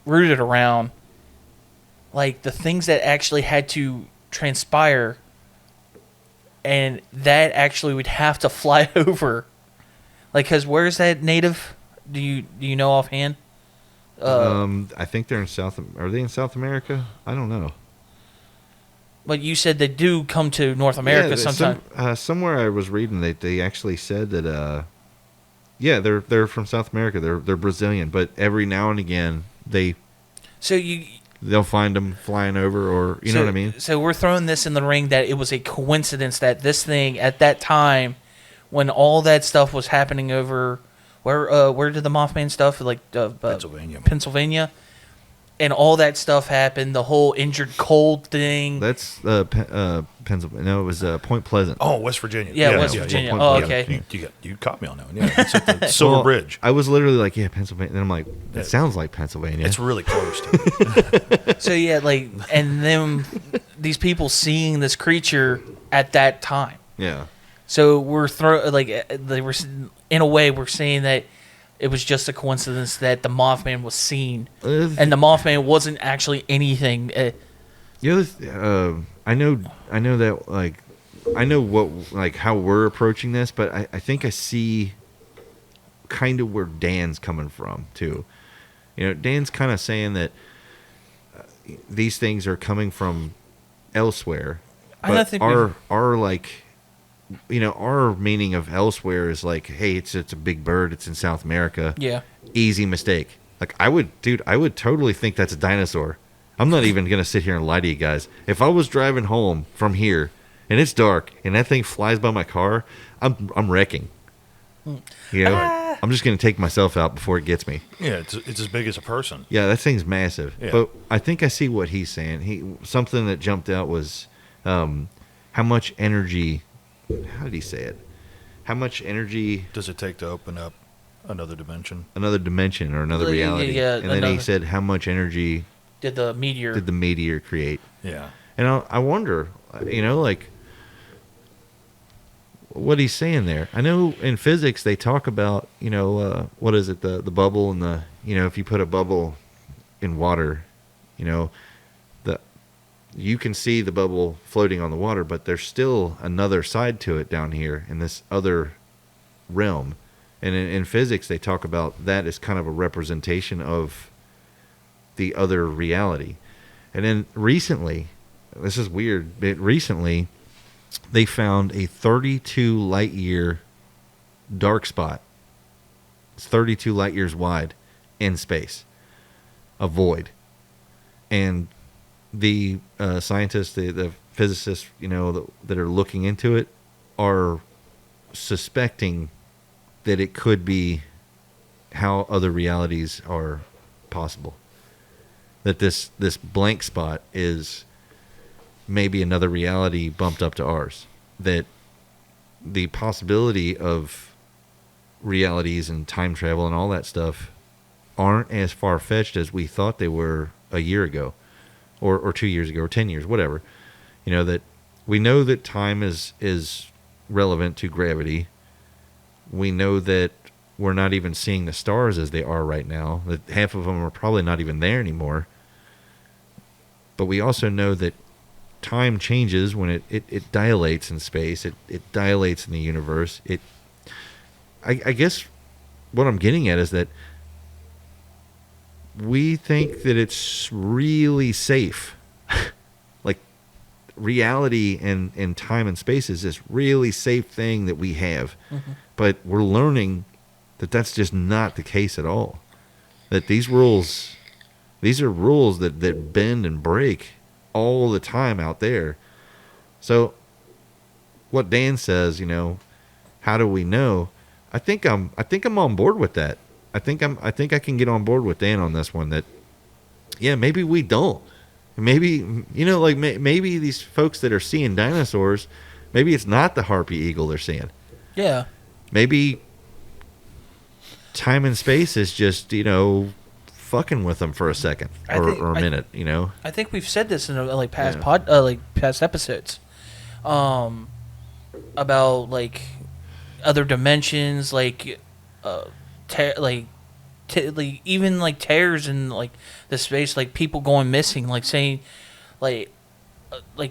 [SPEAKER 6] rooted around. Like, the things that actually had to transpire. And that actually would have to fly over, like, because where's that native? Do you know offhand?
[SPEAKER 7] I think they're in South. Are they in South America? I don't know.
[SPEAKER 6] But you said they do come to North America sometime.
[SPEAKER 7] Somewhere I was reading that they actually said that. They're from South America. They're Brazilian, but every now and again they'll find them flying over, or you know what I mean?
[SPEAKER 6] So we're throwing this in the ring that it was a coincidence that this thing at that time when all that stuff was happening over where did the Mothman stuff Pennsylvania, and all that stuff happened. The whole injured cold thing.
[SPEAKER 7] That's Pennsylvania. No, it was Point Pleasant.
[SPEAKER 8] Oh, West Virginia.
[SPEAKER 6] Yeah, West Virginia. Oh, okay.
[SPEAKER 8] You caught me on that one. Yeah, it's at the Silver Bridge.
[SPEAKER 7] I was literally like, yeah, Pennsylvania. And I'm like, it sounds like Pennsylvania.
[SPEAKER 8] It's really close to it.
[SPEAKER 6] So yeah, like, and then these people seeing this creature at that time.
[SPEAKER 7] Yeah.
[SPEAKER 6] So we're they were, in a way, we're saying that it was just a coincidence that the Mothman was seen, and the Mothman wasn't actually anything.
[SPEAKER 7] I know that, like, I know what, like, how we're approaching this, but I think I see kind of where Dan's coming from too. You know, Dan's kind of saying that these things are coming from elsewhere. But our like, you know, our meaning of elsewhere is like, hey, it's a big bird. It's in South America.
[SPEAKER 6] Yeah.
[SPEAKER 7] Easy mistake. Like, I would totally think that's a dinosaur. I'm not even going to sit here and lie to you guys. If I was driving home from here and it's dark and that thing flies by my car, I'm wrecking. You know, I'm just going to take myself out before it gets me.
[SPEAKER 8] Yeah, it's as big as a person.
[SPEAKER 7] Yeah, that thing's massive.
[SPEAKER 8] Yeah.
[SPEAKER 7] But I think I see what he's saying. Something that jumped out was how much energy. How did he say it? How much energy
[SPEAKER 8] does it take to open up another dimension?
[SPEAKER 7] Another dimension or another reality.
[SPEAKER 6] Yeah,
[SPEAKER 7] and then he said, how much energy
[SPEAKER 6] did the meteor
[SPEAKER 7] create?
[SPEAKER 8] Yeah.
[SPEAKER 7] And I wonder, you know, like, what he's saying there. I know in physics they talk about, you know, what is it, the bubble and the, you know, if you put a bubble in water, you know, you can see the bubble floating on the water, but there's still another side to it down here in this other realm. And in physics, they talk about that as kind of a representation of the other reality. And then recently, this is weird, but recently they found a 32 light year dark spot. It's 32 light years wide in space, a void. And the scientists, the physicists, you know, that are looking into it are suspecting that it could be how other realities are possible. That this blank spot is maybe another reality bumped up to ours. That the possibility of realities and time travel and all that stuff aren't as far-fetched as we thought they were a year ago. Or 2 years ago, or 10 years, whatever. You know, that we know that time is relevant to gravity. We know that we're not even seeing the stars as they are right now. That half of them are probably not even there anymore. But we also know that time changes when it dilates in space. It dilates in the universe. I guess what I'm getting at is that we think that it's really safe. Like, reality and time and space is this really safe thing that we have. Mm-hmm. But we're learning that that's just not the case at all. That these are rules that bend and break all the time out there. So what Dan says, you know, how do we know? I think I'm on board with that. I think I can get on board with Dan on this one. That, yeah, maybe we don't. Maybe, you know, like maybe these folks that are seeing dinosaurs, maybe it's not the Harpy Eagle they're seeing.
[SPEAKER 6] Yeah.
[SPEAKER 7] Maybe time and space is just, you know, fucking with them for a second or a minute. You know. I
[SPEAKER 6] think we've said this in past past episodes, about like other dimensions, like. Even like tears in like the space, like people going missing, like saying like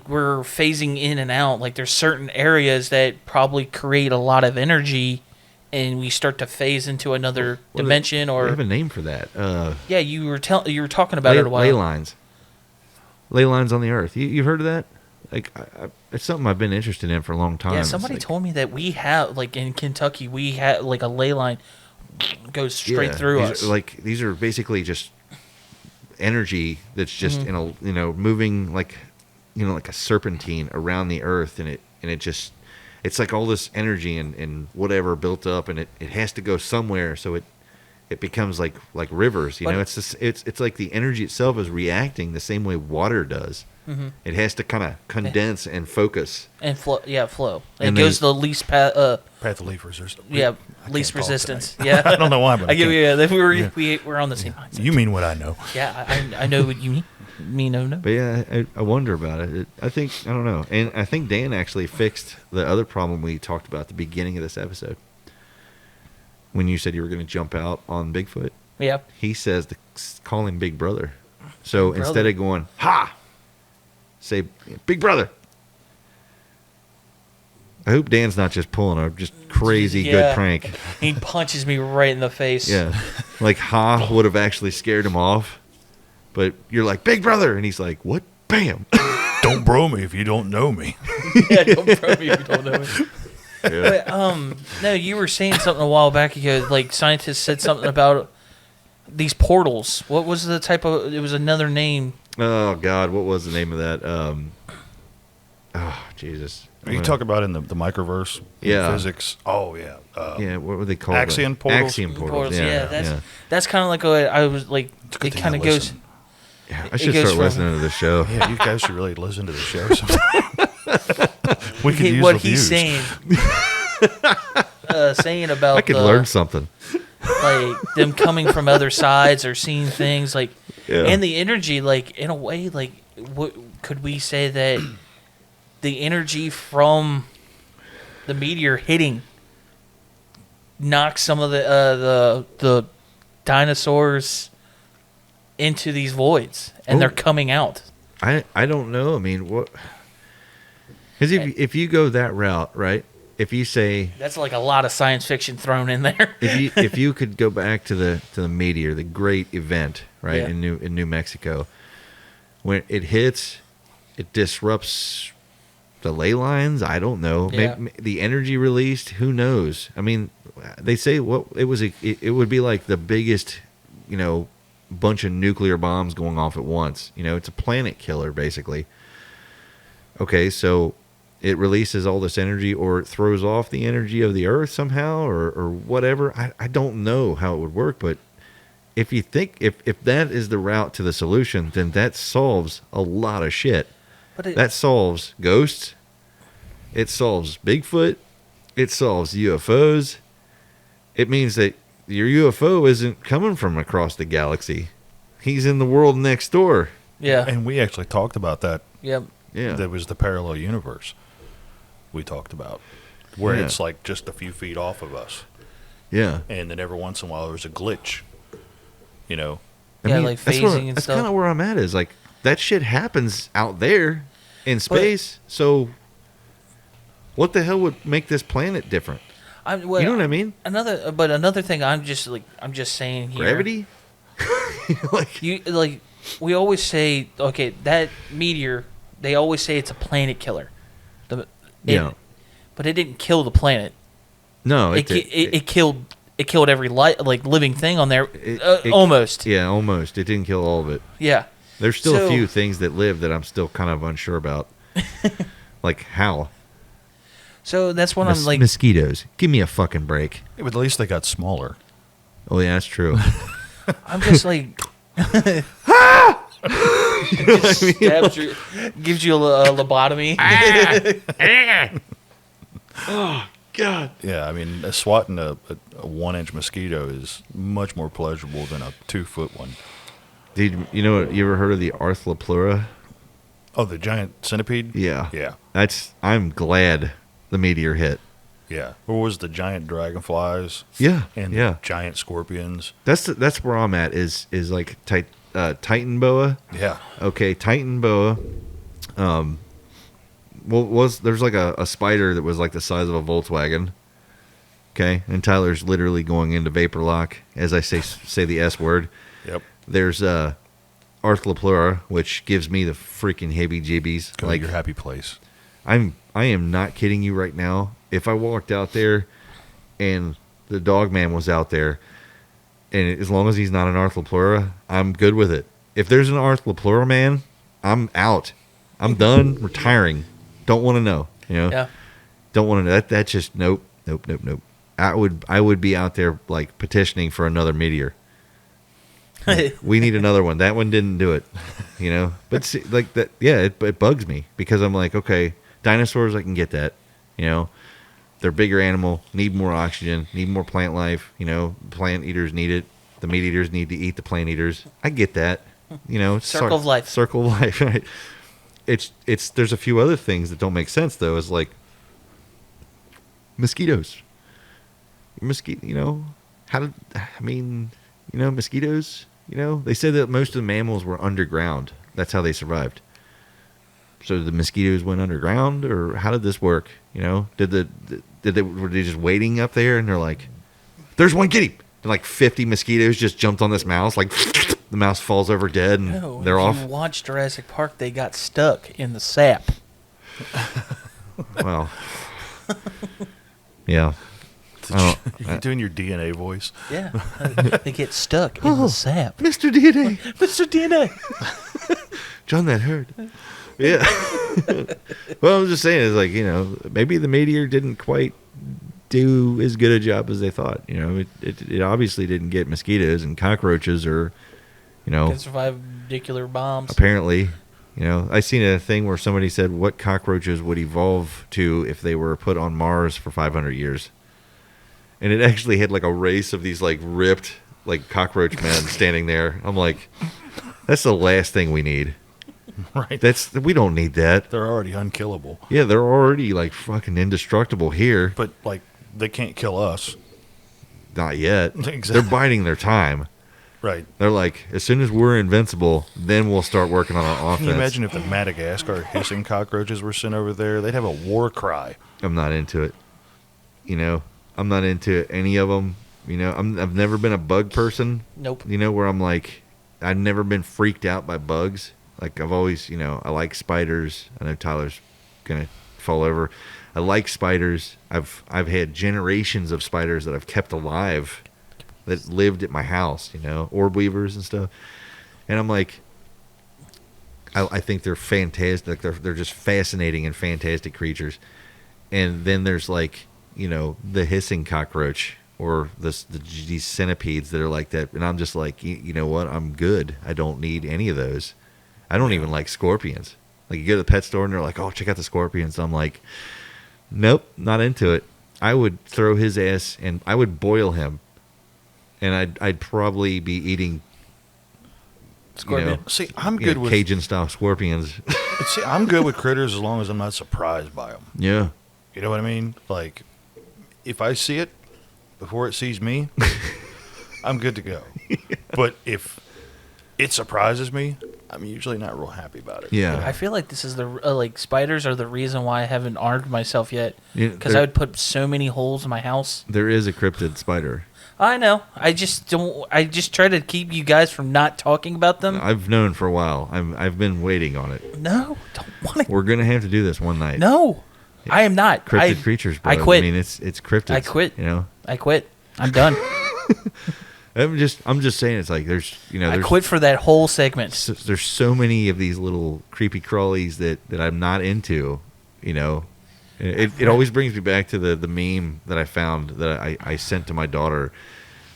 [SPEAKER 6] we're phasing in and out. Like there's certain areas that probably create a lot of energy, and we start to phase into another dimension. Or
[SPEAKER 7] we have a name for that.
[SPEAKER 6] Yeah, you were talking about it a while.
[SPEAKER 7] Ley lines on the Earth. You've heard of that? Like it's something I've been interested in for a long time.
[SPEAKER 6] Yeah, somebody told me that we have, like in Kentucky, we have like a ley line goes straight through us.
[SPEAKER 7] These are basically just energy that's just in a, you know, moving like, you know, like a serpentine around the Earth, and it just, it's like all this energy and whatever built up, and it has to go somewhere, so it becomes like rivers, it's just, it's like the energy itself is reacting the same way water does. Mm-hmm. It has to kind of condense and focus
[SPEAKER 6] and flow.
[SPEAKER 7] And
[SPEAKER 6] it goes the least path
[SPEAKER 8] of least resistance.
[SPEAKER 6] Yeah, least resistance. Yeah,
[SPEAKER 8] I don't know why, but
[SPEAKER 6] I get. Yeah, we're on the same mindset.
[SPEAKER 8] You mean what I know?
[SPEAKER 6] Yeah, I know what you mean. No.
[SPEAKER 7] But yeah, I wonder about it. I don't know, and I think Dan actually fixed the other problem we talked about at the beginning of this episode. When you said you were going to jump out on Bigfoot,
[SPEAKER 6] yeah,
[SPEAKER 7] he says to call him Big Brother. So instead of going ha, say Big Brother. I hope Dan's not just pulling a just crazy good prank.
[SPEAKER 6] He punches me right in the face.
[SPEAKER 7] Yeah, like ha would have actually scared him off, but you're like Big Brother, and he's like, what? Bam!
[SPEAKER 8] Don't bro me if you don't know me.
[SPEAKER 6] Yeah, don't bro me if you don't know me. Yeah. But, no, you were saying something a while back ago. Like scientists said something about these portals. What was the type of? It was another name.
[SPEAKER 7] Oh God, what was the name of that? Oh Jesus!
[SPEAKER 8] Are you talking about in the microverse?
[SPEAKER 7] Yeah.
[SPEAKER 8] Physics. Oh yeah.
[SPEAKER 7] Yeah. What were they called?
[SPEAKER 8] Axion portals.
[SPEAKER 7] Axion portals. Yeah.
[SPEAKER 6] That's kind of like what I was like. It kind of goes.
[SPEAKER 7] Yeah, I should start listening to the show.
[SPEAKER 8] Yeah, you guys should really listen to the show sometime. We could use
[SPEAKER 6] what
[SPEAKER 8] the
[SPEAKER 6] he's
[SPEAKER 8] views.
[SPEAKER 6] saying about.
[SPEAKER 7] I could learn something.
[SPEAKER 6] Like them coming from other sides or seeing things like, and the energy, like in a way, like what could we say that the energy from the meteor hitting knocks some of the dinosaurs into these voids, and they're coming out.
[SPEAKER 7] I don't know. I mean, what? Because if you go that route, right? If you say
[SPEAKER 6] that's like a lot of science fiction thrown in there.
[SPEAKER 7] if you could go back to the meteor, the great event, right, in New Mexico, when it hits, it disrupts the ley lines. I don't know.
[SPEAKER 6] Yeah.
[SPEAKER 7] Maybe the energy released. Who knows? I mean, they say it would be like the biggest, bunch of nuclear bombs going off at once. It's a planet killer, basically. Okay, so it releases all this energy, or it throws off the energy of the Earth somehow, or whatever. I don't know how it would work, but if you think if that is the route to the solution, then that solves a lot of shit. But that solves ghosts. It solves Bigfoot. It solves UFOs. It means that your UFO isn't coming from across the galaxy. He's in the world next door.
[SPEAKER 6] Yeah.
[SPEAKER 8] And we actually talked about that.
[SPEAKER 6] Yep.
[SPEAKER 7] Yeah.
[SPEAKER 8] That was the parallel universe we talked about, where it's like just a few feet off of us.
[SPEAKER 7] Yeah.
[SPEAKER 8] And then every once in a while there's a glitch,
[SPEAKER 7] I mean,
[SPEAKER 6] like phasing and
[SPEAKER 7] that's
[SPEAKER 6] stuff.
[SPEAKER 7] kind of where I'm at, is like that shit happens out there in space. So what the hell would make this planet different? You know what I mean?
[SPEAKER 6] Another thing, I'm just saying here.
[SPEAKER 7] Gravity?
[SPEAKER 6] We always say, okay, that meteor. They always say it's a planet killer. But it didn't kill the planet.
[SPEAKER 7] No,
[SPEAKER 6] it killed every living thing on there. Almost.
[SPEAKER 7] Yeah, almost. It didn't kill all of it.
[SPEAKER 6] Yeah.
[SPEAKER 7] There's still a few things that live that I'm still kind of unsure about. Like how?
[SPEAKER 6] So that's what I'm like.
[SPEAKER 7] Mosquitoes. Give me a fucking break.
[SPEAKER 8] Yeah, but at least they got smaller.
[SPEAKER 7] Oh yeah, that's true.
[SPEAKER 6] I'm just like. Gives you a lobotomy.
[SPEAKER 7] Oh God.
[SPEAKER 8] Yeah, I mean, swatting a 1-inch mosquito is much more pleasurable than a 2-foot one.
[SPEAKER 7] Dude, you ever heard of the Arthropleura?
[SPEAKER 8] Oh, the giant centipede?
[SPEAKER 7] Yeah.
[SPEAKER 8] Yeah.
[SPEAKER 7] I'm glad the meteor hit.
[SPEAKER 8] Yeah. Or was the giant dragonflies?
[SPEAKER 7] Yeah.
[SPEAKER 8] And giant scorpions.
[SPEAKER 7] That's where I'm at, is like Titan boa.
[SPEAKER 8] Yeah.
[SPEAKER 7] Okay, Titan boa. There's like a spider that was like the size of a Volkswagen. Okay, and Tyler's literally going into vapor lock as I say the S word.
[SPEAKER 8] Yep.
[SPEAKER 7] There's Arthropleura, which gives me the freaking heebie-jeebies.
[SPEAKER 8] Go to your happy place.
[SPEAKER 7] I am not kidding you right now. If I walked out there and the Dogman was out there, and as long as he's not an Arthropleura, I'm good with it. If there's an Arthropleura man, I'm out. I'm done retiring. Don't want to know.
[SPEAKER 6] Yeah.
[SPEAKER 7] Don't want to. That's just nope. I would be out there like petitioning for another meteor. We need another one. That one didn't do it, you know. But see, like that, yeah, it bugs me because I'm like, okay, dinosaurs, I can get that, you know. They're a bigger animal, need more oxygen, need more plant life, you know. Plant eaters need it. The meat eaters need to eat the plant eaters. I get that, you know.
[SPEAKER 6] Circle of life.
[SPEAKER 7] Circle of life. Right. It's. There's a few other things that don't make sense though. Is like mosquitoes. You know, mosquitoes. You know, they said that most of the mammals were underground. That's how they survived. So the mosquitoes went underground, or how did this work? You know, were they just waiting up there, and they're like, "There's one, get him!" And like 50 mosquitoes just jumped on this mouse, like the mouse falls over dead, and they're off.
[SPEAKER 6] If you watch Jurassic Park, they got stuck in the sap.
[SPEAKER 7] Well, yeah.
[SPEAKER 8] You're doing your DNA voice.
[SPEAKER 6] Yeah, they get stuck in the sap.
[SPEAKER 7] Mr. DNA.
[SPEAKER 6] Mr. DNA.
[SPEAKER 7] John, that hurt. Yeah. Well, I'm just saying, it's like, you know, maybe the meteor didn't quite do as good a job as they thought. You know, it obviously didn't get mosquitoes and cockroaches or, you know.
[SPEAKER 6] Can survive nuclear bombs.
[SPEAKER 7] Apparently. You know, I seen a thing where somebody said what cockroaches would evolve to if they were put on Mars for 500 years. And it actually had like a race of these like ripped like cockroach men standing there. I'm like, that's the last thing we need.
[SPEAKER 8] Right.
[SPEAKER 7] We don't need that.
[SPEAKER 8] They're already unkillable.
[SPEAKER 7] Yeah, they're already like fucking indestructible here.
[SPEAKER 8] But like they can't kill us.
[SPEAKER 7] Not yet.
[SPEAKER 8] Exactly.
[SPEAKER 7] They're biding their time.
[SPEAKER 8] Right.
[SPEAKER 7] They're like, as soon as we're invincible, then we'll start working on our offense.
[SPEAKER 8] Can you imagine if the Madagascar hissing cockroaches were sent over there? They'd have a war cry.
[SPEAKER 7] I'm not into it. You know, I'm not into any of them. You know, I've never been a bug person.
[SPEAKER 6] Nope.
[SPEAKER 7] You know, where I'm like, I've never been freaked out by bugs. Like I've always, you know, I like spiders. I know Tyler's gonna fall over. I like spiders. I've had generations of spiders that I've kept alive that lived at my house. You know, orb weavers and stuff. And I'm like, I think they're fantastic. Like they're just fascinating and fantastic creatures. And then there's like, you know, the hissing cockroach or these centipedes that are like that. And I'm just like, you know what? I'm good. I don't need any of those. I don't even like scorpions. Like you go to the pet store and they're like, oh, check out the scorpions. I'm like, nope, not into it. I would throw his ass and I would boil him. And I'd probably be eating scorpion. You know,
[SPEAKER 8] see, I'm good with
[SPEAKER 7] Cajun style scorpions.
[SPEAKER 8] See, I'm good with critters as long as I'm not surprised by them.
[SPEAKER 7] Yeah.
[SPEAKER 8] You know what I mean? Like, if I see it before it sees me, I'm good to go. Yeah. But if it surprises me, I'm usually not real happy about it.
[SPEAKER 7] Yeah.
[SPEAKER 6] I feel like this is like spiders are the reason why I haven't armed myself yet. Because
[SPEAKER 7] Yeah,
[SPEAKER 6] I would put so many holes in my house.
[SPEAKER 7] There is a cryptid spider.
[SPEAKER 6] I know. I just don't. I just try to keep you guys from not talking about them.
[SPEAKER 7] I've known for a while. I've been waiting on it.
[SPEAKER 6] No, don't want to.
[SPEAKER 7] We're gonna have to do this one night.
[SPEAKER 6] No, I am not.
[SPEAKER 7] Cryptid creatures, bro.
[SPEAKER 6] I quit.
[SPEAKER 7] I mean, it's cryptids.
[SPEAKER 6] I quit.
[SPEAKER 7] You know.
[SPEAKER 6] I quit. I'm done.
[SPEAKER 7] I'm just saying. It's like there's
[SPEAKER 6] I quit for that whole segment.
[SPEAKER 7] There's so many of these little creepy crawlies that I'm not into. You know, it always brings me back to the meme that I found that I sent to my daughter,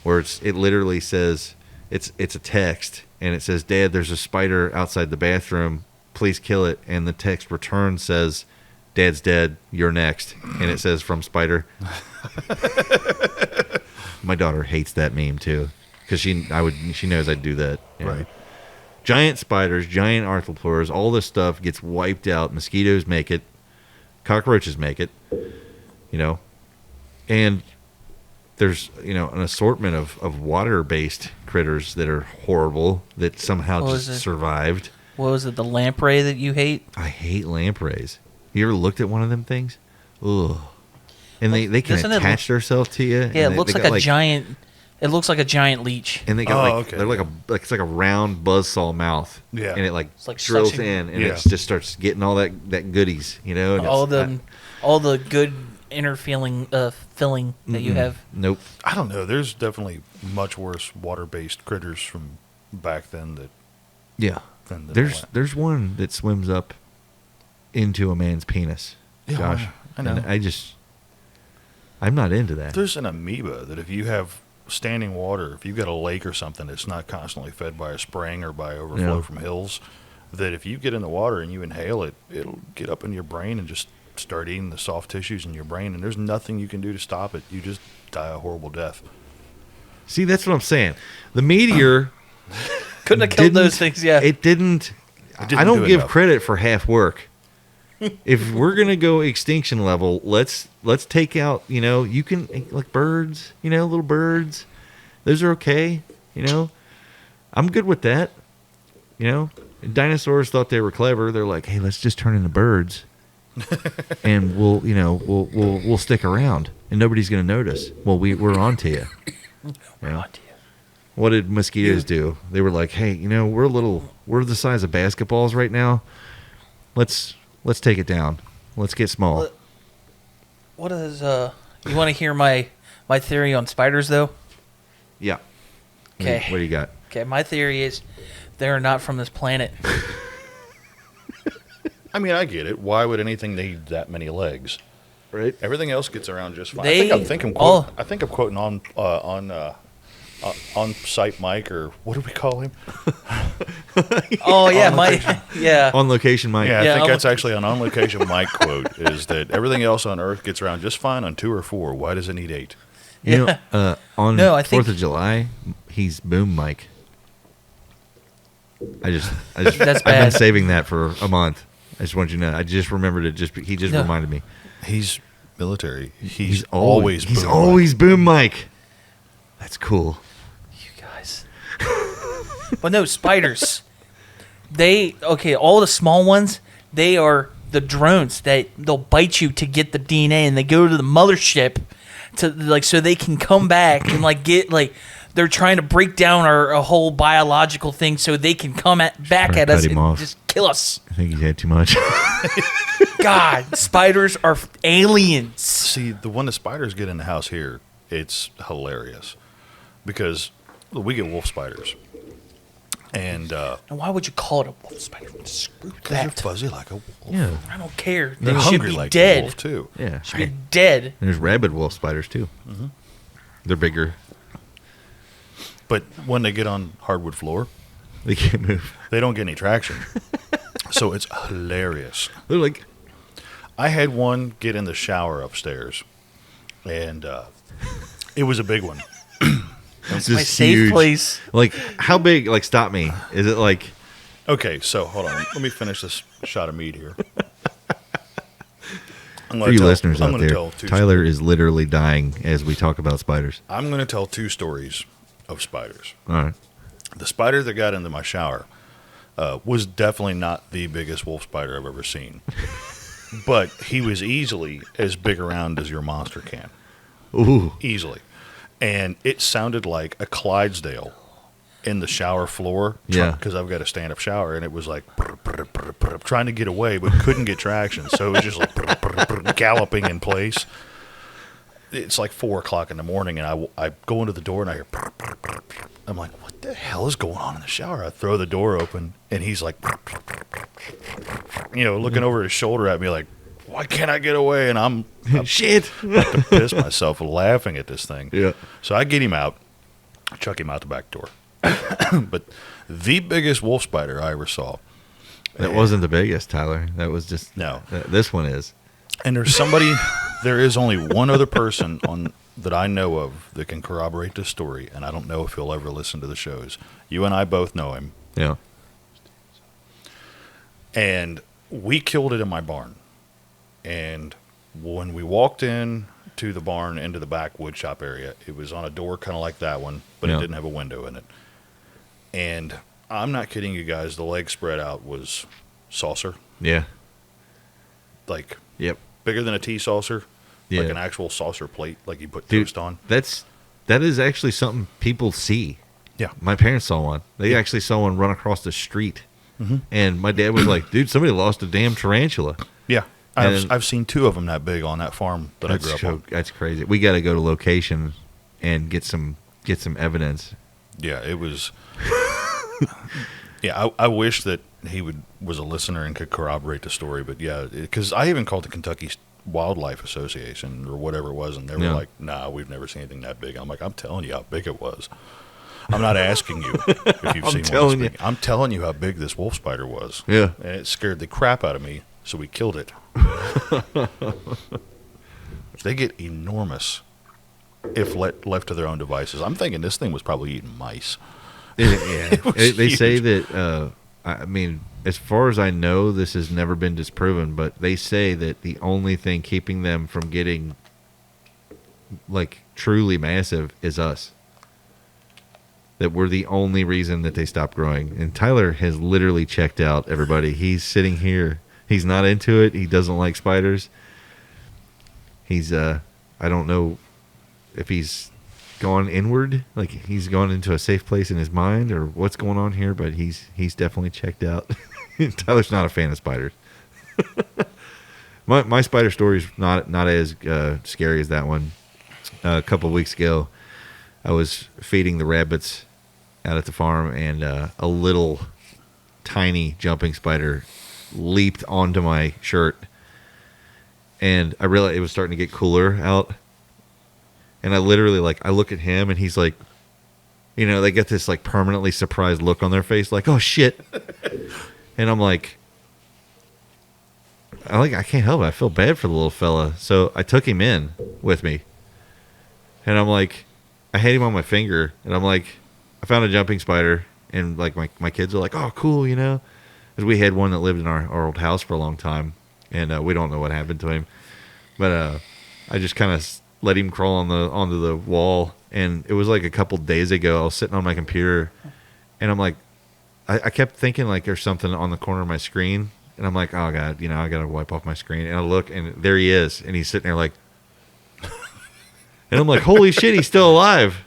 [SPEAKER 7] where it literally says it's a text and it says, "Dad, there's a spider outside the bathroom. Please kill it." And the text return says, "Dad's dead. You're next." And it says from Spider. My daughter hates that meme too, because she knows I'd do that.
[SPEAKER 8] Right.
[SPEAKER 7] Giant spiders, giant arthropods, all this stuff gets wiped out. Mosquitoes make it, cockroaches make it, you know, and there's an assortment of water-based critters that are horrible that somehow just survived.
[SPEAKER 6] What was it? The lamprey that you hate?
[SPEAKER 7] I hate lampreys. You ever looked at one of them things? Ugh. And they can attach themselves to you.
[SPEAKER 6] Yeah, it looks like a giant. It looks like a giant leech.
[SPEAKER 7] And they got they're like it's like a round buzzsaw mouth.
[SPEAKER 8] Yeah,
[SPEAKER 7] and it like
[SPEAKER 6] like
[SPEAKER 7] drills
[SPEAKER 6] suction.
[SPEAKER 7] in, and it just starts getting all that goodies, you know. And
[SPEAKER 6] all the good inner filling that you have.
[SPEAKER 7] Nope.
[SPEAKER 8] I don't know. There's definitely much worse water-based critters from back then that.
[SPEAKER 7] Yeah. There's one that swims up into a man's penis.
[SPEAKER 8] Yeah,
[SPEAKER 7] Josh.
[SPEAKER 8] I know.
[SPEAKER 7] And I'm not into that.
[SPEAKER 8] There's an amoeba that if you have standing water, if you've got a lake or something that's not constantly fed by a spring or by overflow from hills, that if you get in the water and you inhale it, it'll get up in your brain and just start eating the soft tissues in your brain, and there's nothing you can do to stop it. You just die a horrible death.
[SPEAKER 7] See, that's what I'm saying. The meteor
[SPEAKER 6] couldn't have killed those things. Yeah,
[SPEAKER 7] it didn't. I don't give credit for half work. If we're gonna go extinction level, let's take out. You can like birds. Little birds. Those are okay. I'm good with that. Dinosaurs thought they were clever. They're like, hey, let's just turn into birds, and we'll stick around, and nobody's gonna notice. Well, we're on to you. What did mosquitoes do? They were like, hey, we're the size of basketballs right now. Let's take it down. Let's get small.
[SPEAKER 6] What is you want to hear my theory on spiders though?
[SPEAKER 7] Yeah.
[SPEAKER 6] Okay.
[SPEAKER 7] What do you got?
[SPEAKER 6] Okay, my theory is they're not from this planet.
[SPEAKER 8] I mean, I get it. Why would anything need that many legs?
[SPEAKER 7] Right.
[SPEAKER 8] Everything else gets around just fine.
[SPEAKER 6] I
[SPEAKER 8] think I'm quoting on site Mike, or what do we call him?
[SPEAKER 6] Oh yeah, Mike. Yeah.
[SPEAKER 7] On location, Mike.
[SPEAKER 8] Yeah, I think that's actually an on location Mike quote. Is that everything else on Earth gets around just fine on 2 or 4? Why does it need 8?
[SPEAKER 7] On 4th of July, he's Boom Mike. I just
[SPEAKER 6] That's
[SPEAKER 7] I've been
[SPEAKER 6] bad.
[SPEAKER 7] saving that for a month. I just want you to know. I just remembered it. He just reminded me.
[SPEAKER 8] He's military. He's always
[SPEAKER 7] Boom Mike. That's cool.
[SPEAKER 6] You guys. But no, spiders. All the small ones, they are the drones that they'll bite you to get the DNA, and they go to the mothership to so they can come back and get they're trying to break down a whole biological thing so they can come back at us and just kill us.
[SPEAKER 7] I think he's had too much.
[SPEAKER 6] God, spiders are aliens.
[SPEAKER 8] See, the one the spiders get in the house here, it's hilarious because we get wolf spiders. And
[SPEAKER 6] why would you call it a wolf spider? Screw
[SPEAKER 8] because they're
[SPEAKER 6] that.
[SPEAKER 8] fuzzy like a wolf.
[SPEAKER 7] Yeah.
[SPEAKER 6] I don't care.
[SPEAKER 8] They're
[SPEAKER 6] They should
[SPEAKER 8] hungry
[SPEAKER 6] be
[SPEAKER 8] like
[SPEAKER 6] dead.
[SPEAKER 8] a wolf too.
[SPEAKER 7] Yeah.
[SPEAKER 6] Should be dead.
[SPEAKER 7] And there's rabid wolf spiders too.
[SPEAKER 8] Mm-hmm.
[SPEAKER 7] They're bigger.
[SPEAKER 8] But when they get on hardwood floor,
[SPEAKER 7] They can't move.
[SPEAKER 8] they don't get any traction. So it's hilarious.
[SPEAKER 7] They're like,
[SPEAKER 8] I had one get in the shower upstairs, and it was a big one.
[SPEAKER 7] it's
[SPEAKER 6] My
[SPEAKER 7] just
[SPEAKER 6] safe
[SPEAKER 7] huge.
[SPEAKER 6] place.
[SPEAKER 7] Like, how big? Like, stop me. Is it like?
[SPEAKER 8] Okay, so hold on. Let me finish this shot of meat here.
[SPEAKER 7] For you listeners
[SPEAKER 8] I'm
[SPEAKER 7] out
[SPEAKER 8] gonna
[SPEAKER 7] there,
[SPEAKER 8] tell two
[SPEAKER 7] Tyler
[SPEAKER 8] stories.
[SPEAKER 7] is literally dying as we talk about spiders.
[SPEAKER 8] I'm going to tell 2 stories of spiders.
[SPEAKER 7] All right.
[SPEAKER 8] The spider that got into my shower was definitely not the biggest wolf spider I've ever seen. But he was easily as big around as your monster can.
[SPEAKER 7] Ooh.
[SPEAKER 8] Easily. And it sounded like a Clydesdale in the shower floor.
[SPEAKER 7] Yeah.
[SPEAKER 8] Because I've got a stand-up shower, and it was like trying to get away, but couldn't get traction. So it was just like galloping in place. It's like 4 o'clock in the morning, and I go into the door, and I hear... I'm like, what the hell is going on in the shower? I throw the door open, and he's like... looking over his shoulder at me like, why can't I get away? And I'm
[SPEAKER 7] Shit.
[SPEAKER 8] about to piss myself laughing at this thing.
[SPEAKER 7] Yeah.
[SPEAKER 8] So I get him out, chuck him out the back door. But the biggest wolf spider I ever saw.
[SPEAKER 7] That wasn't the biggest, Tyler. That was just
[SPEAKER 8] No.
[SPEAKER 7] This one is.
[SPEAKER 8] And there is only one other person that I know of that can corroborate this story, and I don't know if he'll ever listen to the shows. You and I both know him.
[SPEAKER 7] Yeah.
[SPEAKER 8] And we killed it in my barn. And when we walked in to the barn into the back wood shop area, it was on a door kind of like that one, but
[SPEAKER 7] Yeah.
[SPEAKER 8] it didn't have a window in it. And I'm not kidding you guys, the leg spread out was saucer.
[SPEAKER 7] Yeah.
[SPEAKER 8] Like
[SPEAKER 7] Yep.
[SPEAKER 8] bigger than a tea saucer.
[SPEAKER 7] Yeah.
[SPEAKER 8] Like an actual saucer plate, like you put
[SPEAKER 7] Dude,
[SPEAKER 8] toast on.
[SPEAKER 7] that is actually something people see.
[SPEAKER 8] Yeah.
[SPEAKER 7] My parents saw one. They actually saw one run across the street.
[SPEAKER 8] Mm-hmm.
[SPEAKER 7] And my dad was like, dude, somebody lost a damn tarantula.
[SPEAKER 8] Yeah.
[SPEAKER 7] And-
[SPEAKER 8] I've seen 2 of them that big on that farm that I grew up on.
[SPEAKER 7] That's crazy. We got to go to location and get some evidence.
[SPEAKER 8] Yeah, it was. Yeah, I wish that he was a listener and could corroborate the story. But yeah, because I even called the Kentucky Wildlife Association or whatever it was, and they were like, "Nah, we've never seen anything that big." I'm like, "I'm telling you how big it was. I'm not asking you if you've seen one this big. I'm telling you how big this wolf spider was."
[SPEAKER 7] Yeah,
[SPEAKER 8] and it scared the crap out of me, so we killed it. They get enormous if left to their own devices. I'm thinking this thing was probably eating mice.
[SPEAKER 7] Yeah, they say that. I mean, as far as I know, this has never been disproven, but they say that the only thing keeping them from getting like truly massive is us. That we're the only reason that they stopped growing. And Tyler has literally checked out, everybody. He's sitting here. He's not into it. He doesn't like spiders. He's I don't know if he's gone inward, like he's gone into a safe place in his mind, or what's going on here, but he's definitely checked out. Tyler's not a fan of spiders. my spider story's not as scary as that one. A couple of weeks ago, I was feeding the rabbits out at the farm, and a little tiny jumping spider leaped onto my shirt, and I realized it was starting to get cooler out. And I literally, I look at him, and he's like, they get this, permanently surprised look on their face, like, oh, shit. And I'm like, I can't help it. I feel bad for the little fella. So I took him in with me. And I'm like, I had him on my finger, and I'm like, I found a jumping spider, and, my kids are like, oh, cool, Because we had one that lived in our old house for a long time, and we don't know what happened to him. But I just kind of let him crawl onto the wall, and it was a couple days ago. I was sitting on my computer, and I'm like, I kept thinking there's something on the corner of my screen, and I'm like, oh god, I gotta wipe off my screen. And I look, and there he is, and he's sitting there and I'm like, holy shit, he's still alive.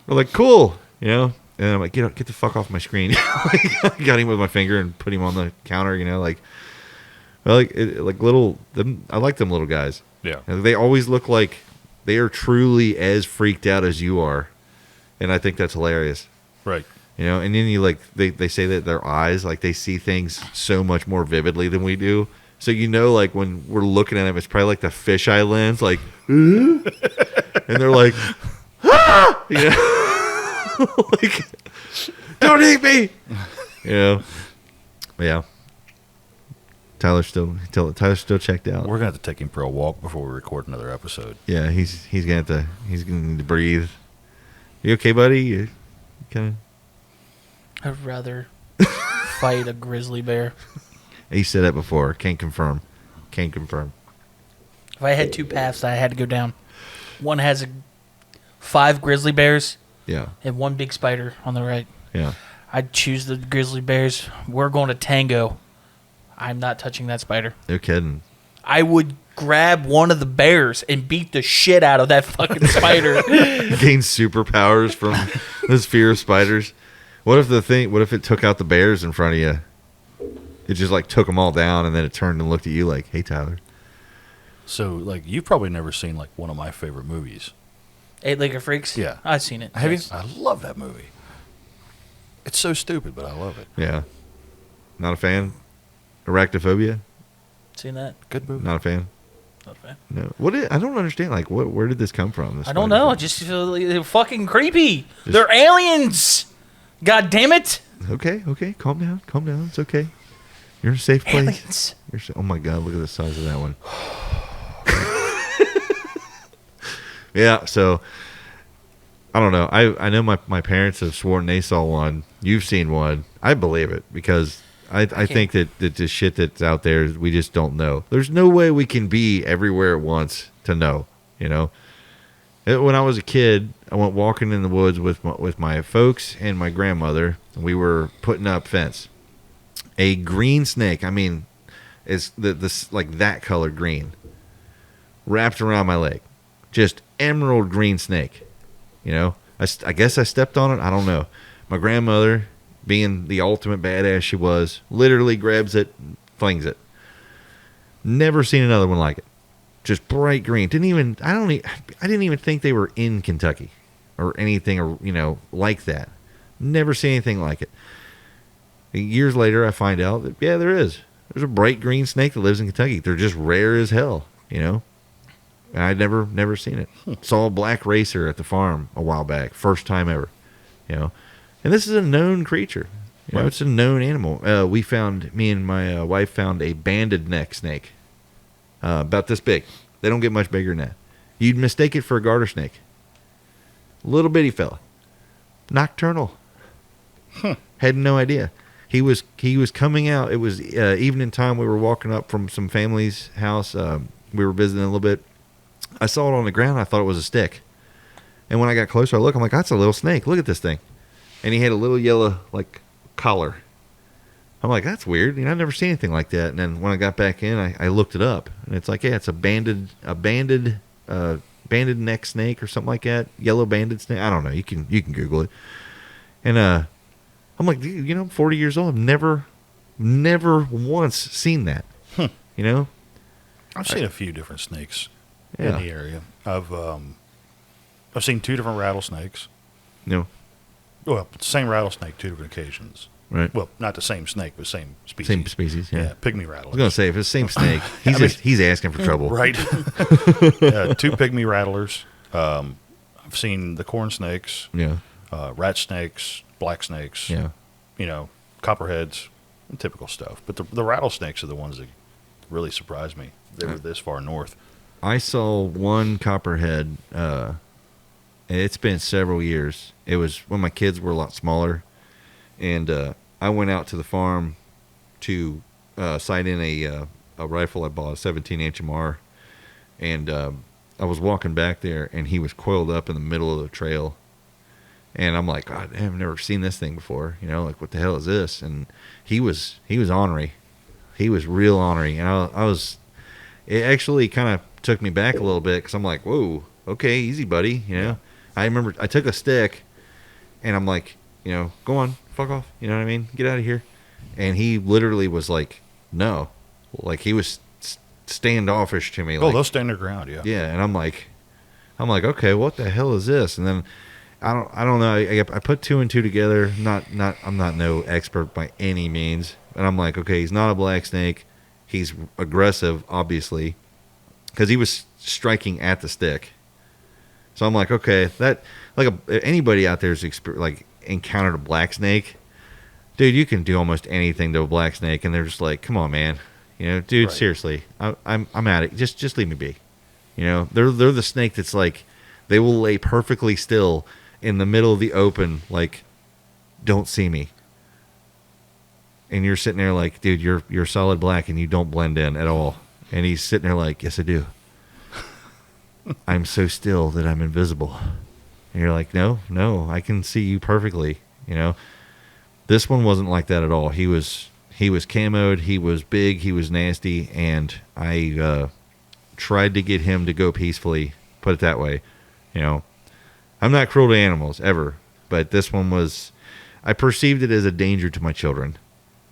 [SPEAKER 7] We're like, cool, and I'm like, get the fuck off my screen. I got him with my finger and put him on the counter, I like them little guys.
[SPEAKER 8] Yeah,
[SPEAKER 7] they always look like they are truly as freaked out as you are, and I think that's hilarious.
[SPEAKER 8] Right.
[SPEAKER 7] And then they say that their eyes, they see things so much more vividly than we do. So when we're looking at them, it's probably the fisheye lens, and they're like, ah! Don't eat me. Yeah. Tyler's still checked out.
[SPEAKER 8] We're gonna have to take him for a walk before we record another episode.
[SPEAKER 7] Yeah, he's gonna need to breathe. You okay, buddy? You kind of.
[SPEAKER 6] I'd rather fight a grizzly bear.
[SPEAKER 7] He said that before. Can't confirm.
[SPEAKER 6] If I had two paths, I had to go down. One has 5 grizzly bears.
[SPEAKER 7] Yeah.
[SPEAKER 6] And 1 big spider on the right.
[SPEAKER 7] Yeah.
[SPEAKER 6] I'd choose the grizzly bears. We're going to tango. I'm not touching that spider.
[SPEAKER 7] No kidding.
[SPEAKER 6] I would grab one of the bears and beat the shit out of that fucking spider.
[SPEAKER 7] Gain superpowers from this fear of spiders. What if it took out the bears in front of you? It just took them all down, and then it turned and looked at you like, hey, Tyler.
[SPEAKER 8] So, you've probably never seen, one of my favorite movies.
[SPEAKER 6] 8-Legged Freaks?
[SPEAKER 8] Yeah.
[SPEAKER 6] I've seen it.
[SPEAKER 8] Have you? I love that movie. It's so stupid, but I love it.
[SPEAKER 7] Yeah. Not a fan? Arachnophobia?
[SPEAKER 6] Seen that?
[SPEAKER 8] Good movie.
[SPEAKER 7] Not a fan?
[SPEAKER 6] Not a fan.
[SPEAKER 7] No. I don't understand. Where did this come from?
[SPEAKER 6] I don't know. I just feel they're fucking creepy. They're aliens. God damn it.
[SPEAKER 7] Okay. Calm down. It's okay. You're in a safe place.
[SPEAKER 6] Aliens.
[SPEAKER 7] Oh my god, look at the size of that one. Yeah, so I don't know. I know my parents have sworn they saw one. You've seen one. I believe it because I think that the shit that's out there, we just don't know. There's no way we can be everywhere at once to know, When I was a kid, I went walking in the woods with my folks and my grandmother. We were putting up fence. A green snake, it's this that color green, wrapped around my leg. Just emerald green snake. I guess I stepped on it. I don't know. My grandmother, being the ultimate badass she was, literally grabs it, flings it. Never seen another one like it. Just bright green. I didn't even think they were in Kentucky or anything, like that. Never seen anything like it. Years later, I find out that there is. There's a bright green snake that lives in Kentucky. They're just rare as hell. you know. And I'd never seen it. Saw a black racer at the farm a while back, first time ever, you know. And this is a known creature. You know, it's a known animal. Me and my wife found a banded neck snake, about this big. They don't get much bigger than that. You'd mistake it for a garter snake. Little bitty fella. Nocturnal. Had no idea. He was coming out. It was evening time. We were walking up from some family's house. We were visiting a little bit. I saw it on the ground. I thought it was a stick. And when I got closer, I look. I'm like, that's a little snake. Look at this thing. And he had a little yellow collar. I'm like, that's weird. You know, I've never seen anything like that. And then when I got back in, I looked it up, and it's like, yeah, it's a banded neck snake or something like that. Yellow banded snake. I don't know. You can Google it. And I'm like, dude, you know, I'm 40 years old. I've never once seen that. You know,
[SPEAKER 8] I've seen a few different snakes in the area. I've seen 2 different rattlesnakes.
[SPEAKER 7] No.
[SPEAKER 8] Well, same rattlesnake, 2 different occasions.
[SPEAKER 7] Right.
[SPEAKER 8] Well, not the same snake, but same species.
[SPEAKER 7] Same species, yeah.
[SPEAKER 8] Pygmy
[SPEAKER 7] I
[SPEAKER 8] rattlers.
[SPEAKER 7] was gonna say, if it's the same snake, he's asking for trouble.
[SPEAKER 8] Right. 2 pygmy rattlers. I've seen the corn snakes.
[SPEAKER 7] Yeah.
[SPEAKER 8] Rat snakes, black snakes.
[SPEAKER 7] Yeah.
[SPEAKER 8] You know, copperheads, typical stuff. But the rattlesnakes are the ones that really surprised me. They were this far north.
[SPEAKER 7] I saw one copperhead. It's been several years. It was when my kids were a lot smaller, and I went out to the farm to sight in a rifle I bought, a 17-inch MR, and I was walking back there, and he was coiled up in the middle of the trail, and I'm like, God, I've never seen this thing before. You know, like, what the hell is this? And he was ornery. He was real ornery, and I was. It actually kind of took me back a little bit because I'm like, whoa, okay, easy, buddy. You know, I remember I took a stick, and I'm like, you know, go on, fuck off. You know what I mean? Get out of here. And he literally was like, no, like he was standoffish to me.
[SPEAKER 8] Oh,
[SPEAKER 7] like,
[SPEAKER 8] they'll stand their ground, yeah.
[SPEAKER 7] Yeah, and I'm like, okay, what the hell is this? And then I don't know. I put 2 and 2 together. I'm not no expert by any means, and I'm like, okay, he's not a black snake. He's aggressive, obviously, because he was striking at the stick. So I'm like, okay, that anybody out there's encountered a black snake, dude, you can do almost anything to a black snake, and they're just like, come on, man, you know, dude, right. Seriously, I'm at it. Just leave me be. You know, they're the snake that's like, they will lay perfectly still in the middle of the open, like, don't see me. And you're sitting there like, dude, you're solid black and you don't blend in at all. And he's sitting there like, yes, I do. I'm so still that I'm invisible. And you're like, no, I can see you perfectly. You know, this one wasn't like that at all. He was camoed. He was big. He was nasty. And I tried to get him to go peacefully. Put it that way. You know, I'm not cruel to animals ever, but this one was. I perceived it as a danger to my children.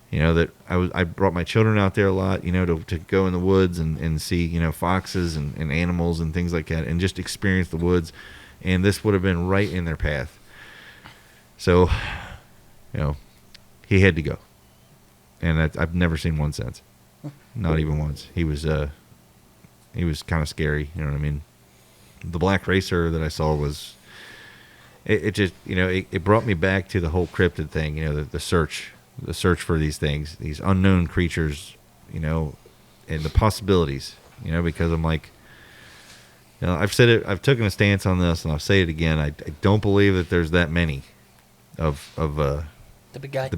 [SPEAKER 7] You know, that I brought my children out there a lot, you know, to go in the woods and see, you know, foxes and animals and things like that, and just experience the woods. And this would have been right in their path. So, you know, he had to go. And I've never seen one since. Not even once. He was kind of scary, you know what I mean? The black racer that I saw was, it just, you know, it brought me back to the whole cryptid thing, you know, the search for these things, these unknown creatures, you know, and the possibilities, you know, because I'm like, you know, I've said it, I've taken a stance on this, and I'll say it again. I don't believe that there's that many of the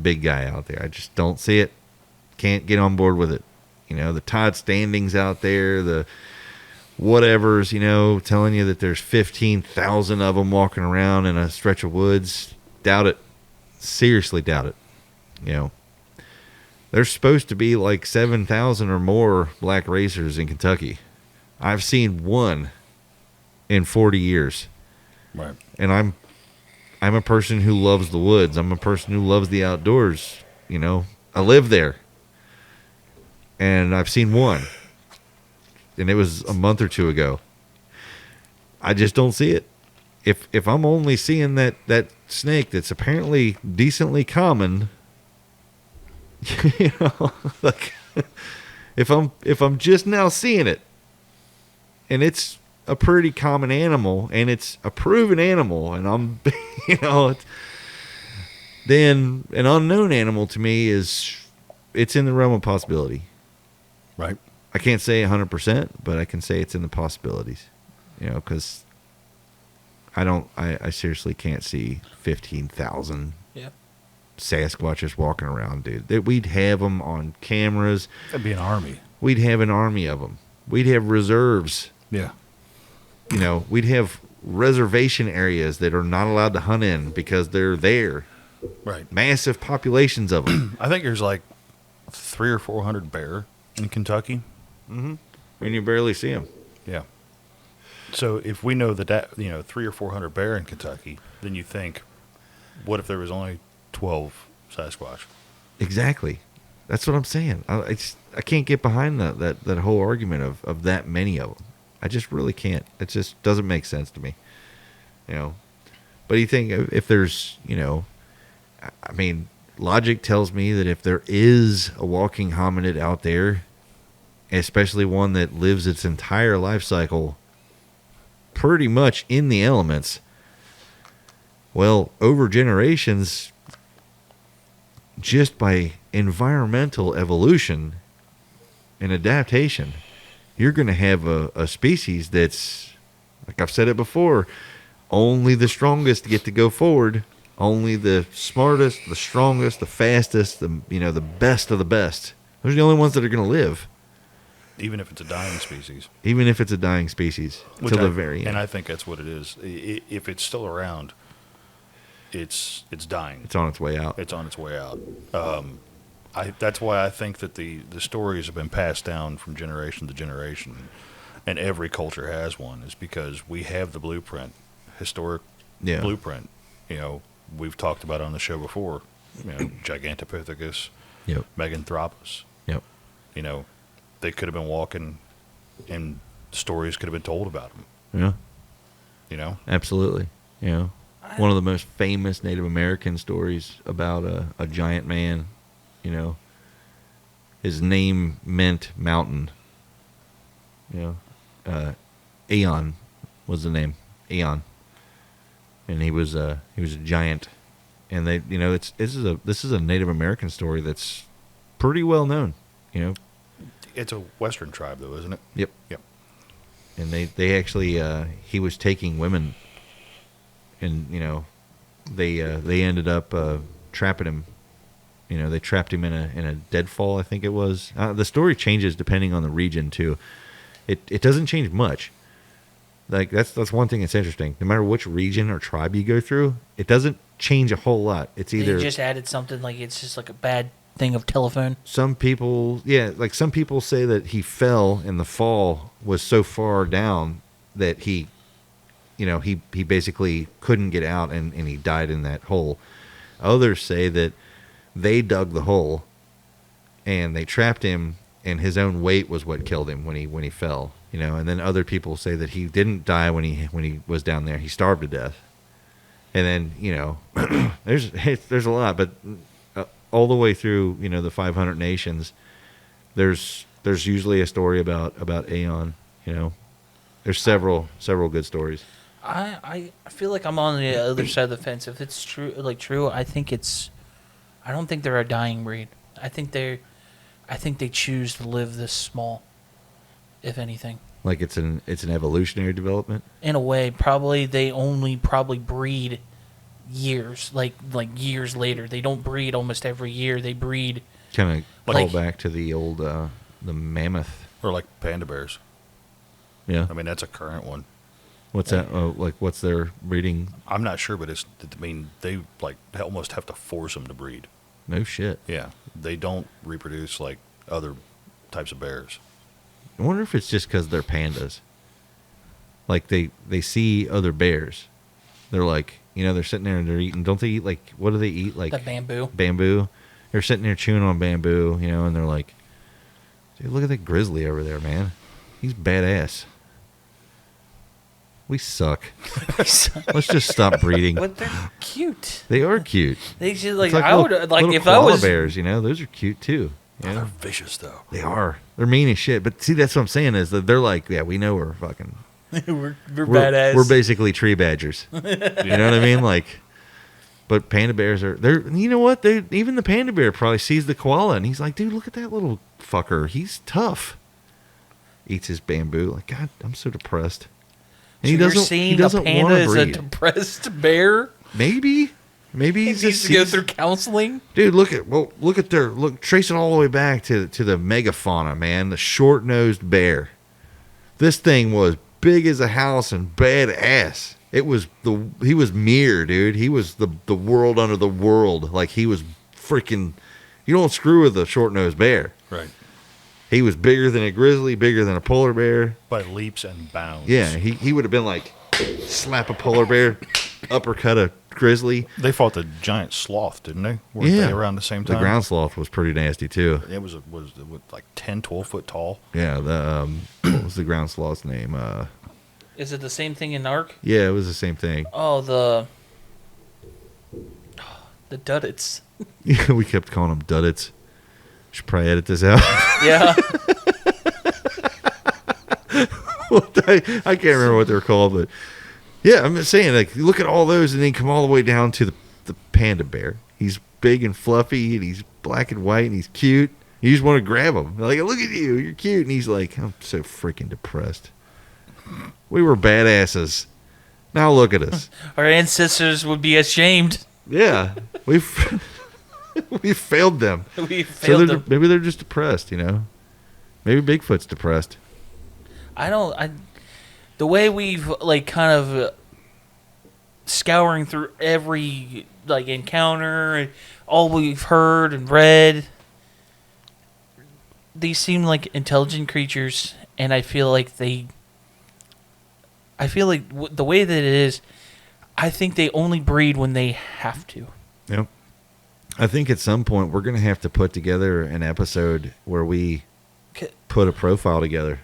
[SPEAKER 7] big guy out there. I just don't see it. Can't get on board with it. You know, the Todd Standings out there, the whatevers, you know, telling you that there's 15,000 of them walking around in a stretch of woods. Doubt it. Seriously doubt it. You know, there's supposed to be like 7,000 or more black racers in Kentucky. I've seen one in 40 years.
[SPEAKER 8] Right.
[SPEAKER 7] And I'm a person who loves the woods. I'm a person who loves the outdoors. You know, I live there. And I've seen one. And it was a month or 2 ago. I just don't see it. If I'm only seeing that snake that's apparently decently common, you know, like if I'm just now seeing it, and it's a pretty common animal, and it's a proven animal, and I'm, then an unknown animal to me it's in the realm of possibility.
[SPEAKER 8] Right.
[SPEAKER 7] I can't say 100%, but I can say it's in the possibilities, because I seriously can't see 15,000 Sasquatches walking around, dude. We'd have them on cameras.
[SPEAKER 8] That'd be an army.
[SPEAKER 7] We'd have an army of them. We'd have reserves.
[SPEAKER 8] Yeah.
[SPEAKER 7] We'd have reservation areas that are not allowed to hunt in because they're there.
[SPEAKER 8] Right.
[SPEAKER 7] Massive populations of them.
[SPEAKER 8] I think there's like 300 or 400 bear in Kentucky.
[SPEAKER 7] Mm-hmm. And you barely see them.
[SPEAKER 8] Yeah. So if we know that 300 or 400 bear in Kentucky, then you think, what if there was only 12 Sasquatch?
[SPEAKER 7] Exactly. That's what I'm saying. I can't get behind that whole argument of that many of them. I just really can't. It just doesn't make sense to me. But you think if there's, logic tells me that if there is a walking hominid out there, especially one that lives its entire life cycle pretty much in the elements, well, over generations, just by environmental evolution and adaptation, you're going to have a species that's, like I've said it before, only the strongest get to go forward. Only the smartest, the strongest, the fastest, the best of the best. Those are the only ones that are going to live.
[SPEAKER 8] Even if it's a dying species.
[SPEAKER 7] Even if it's a dying species, till the very end.
[SPEAKER 8] And I think that's what it is. If it's still around, it's dying.
[SPEAKER 7] It's on its way out.
[SPEAKER 8] It's on its way out. That's why I think that the stories have been passed down from generation to generation, and every culture has one, is because we have the blueprint, historic blueprint. We've talked about it on the show before. Gigantopithecus, Meganthropus.
[SPEAKER 7] Yep.
[SPEAKER 8] They could have been walking, and stories could have been told about them.
[SPEAKER 7] Yeah. Absolutely. One of the most famous Native American stories about a giant man. His name meant mountain. Aeon was the name. Aeon. And he was a giant. And they, this is a Native American story that's pretty well known.
[SPEAKER 8] It's a Western tribe, though, isn't it?
[SPEAKER 7] Yep.
[SPEAKER 8] Yep.
[SPEAKER 7] And they actually he was taking women, and they ended up trapping him. They trapped him in a deadfall, I think it was. The story changes depending on the region too. It doesn't change much. Like that's one thing that's interesting. No matter which region or tribe you go through, it doesn't change a whole lot. It's either
[SPEAKER 6] they just added something like it's just like a bad thing of telephone.
[SPEAKER 7] Some people say that he fell and the fall was so far down that he basically couldn't get out and he died in that hole. Others say that they dug the hole and they trapped him, and his own weight was what killed him when he fell. And then other people say that he didn't die when he was down there. He starved to death. And then there's a lot, but all the way through the 500 nations, there's usually a story about Aeon. There's several good stories.
[SPEAKER 6] I feel like I'm on the other side of the fence. If it's true, I don't think they're a dying breed. I think they choose to live this small, if anything.
[SPEAKER 7] Like it's an evolutionary development? In
[SPEAKER 6] a way, probably they only breed years, like years later. They don't breed almost every year. They breed
[SPEAKER 7] kind of call back to the old the mammoth,
[SPEAKER 8] or like panda bears.
[SPEAKER 7] Yeah,
[SPEAKER 8] I mean that's a current one.
[SPEAKER 7] What's that? What's their breeding?
[SPEAKER 8] I'm not sure, but they almost have to force them to breed.
[SPEAKER 7] No shit.
[SPEAKER 8] Yeah, they don't reproduce like other types of bears.
[SPEAKER 7] I wonder if it's just because they're pandas. Like they see other bears, they're like they're sitting there and they're eating. Don't they eat what do they eat
[SPEAKER 6] the bamboo?
[SPEAKER 7] Bamboo. They're sitting there chewing on bamboo, and they're like, dude, look at that grizzly over there, man. He's badass. We suck. Let's just stop breeding.
[SPEAKER 6] But they're cute.
[SPEAKER 7] They are cute.
[SPEAKER 6] They just
[SPEAKER 7] it's
[SPEAKER 6] I would
[SPEAKER 7] little
[SPEAKER 6] if I was
[SPEAKER 7] bears, those are cute too. Yeah.
[SPEAKER 8] They're vicious, though.
[SPEAKER 7] They are. They're mean as shit. But see, that's what I'm saying is that they're like, yeah, we know we're fucking.
[SPEAKER 6] we're badass.
[SPEAKER 7] We're basically tree badgers. You know what I mean? Like, but panda bears are. They're. You know what? Even the panda bear probably sees the koala and he's like, dude, look at that little fucker. He's tough. Eats his bamboo. Like, God, I'm so depressed. And
[SPEAKER 6] so he doesn't a panda is a depressed bear?
[SPEAKER 7] Maybe
[SPEAKER 6] he needs to go through counseling.
[SPEAKER 7] Dude, look at trace it all the way back to the megafauna, man. The short-nosed bear. This thing was big as a house and badass. He was Mir, dude. He was the world under the world. Like, he was freaking. You don't screw with a short-nosed bear.
[SPEAKER 8] Right.
[SPEAKER 7] He was bigger than a grizzly, bigger than a polar bear.
[SPEAKER 8] By leaps and bounds.
[SPEAKER 7] Yeah, he would have been like, slap a polar bear, uppercut a grizzly.
[SPEAKER 8] They fought the giant sloth, didn't they? Weren't they around the same time?
[SPEAKER 7] The ground sloth was pretty nasty, too.
[SPEAKER 8] It was like 10, 12 foot tall.
[SPEAKER 7] Yeah, what was the ground sloth's name?
[SPEAKER 6] Is it the same thing in Ark?
[SPEAKER 7] Yeah, it was the same thing.
[SPEAKER 6] Oh, the duddits.
[SPEAKER 7] Yeah, we kept calling them duddits. Should probably edit this out.
[SPEAKER 6] Yeah.
[SPEAKER 7] I can't remember what they're called, but yeah, I'm just saying, like, look at all those and then come all the way down to the panda bear. He's big and fluffy and he's black and white and he's cute. You just want to grab him. Like, look at you, you're cute. And he's like, I'm so freaking depressed. We were badasses. Now look at us.
[SPEAKER 6] Our ancestors would be ashamed.
[SPEAKER 7] Yeah, we failed them.
[SPEAKER 6] We failed them.
[SPEAKER 7] Maybe they're just depressed, you know. Maybe Bigfoot's depressed.
[SPEAKER 6] The way we've like kind of scouring through every like encounter, all we've heard and read, these seem like intelligent creatures, and I feel like the way that it is, I think they only breed when they have to.
[SPEAKER 7] Yep. I think at some point we're going to have to put together an episode where we put a profile together.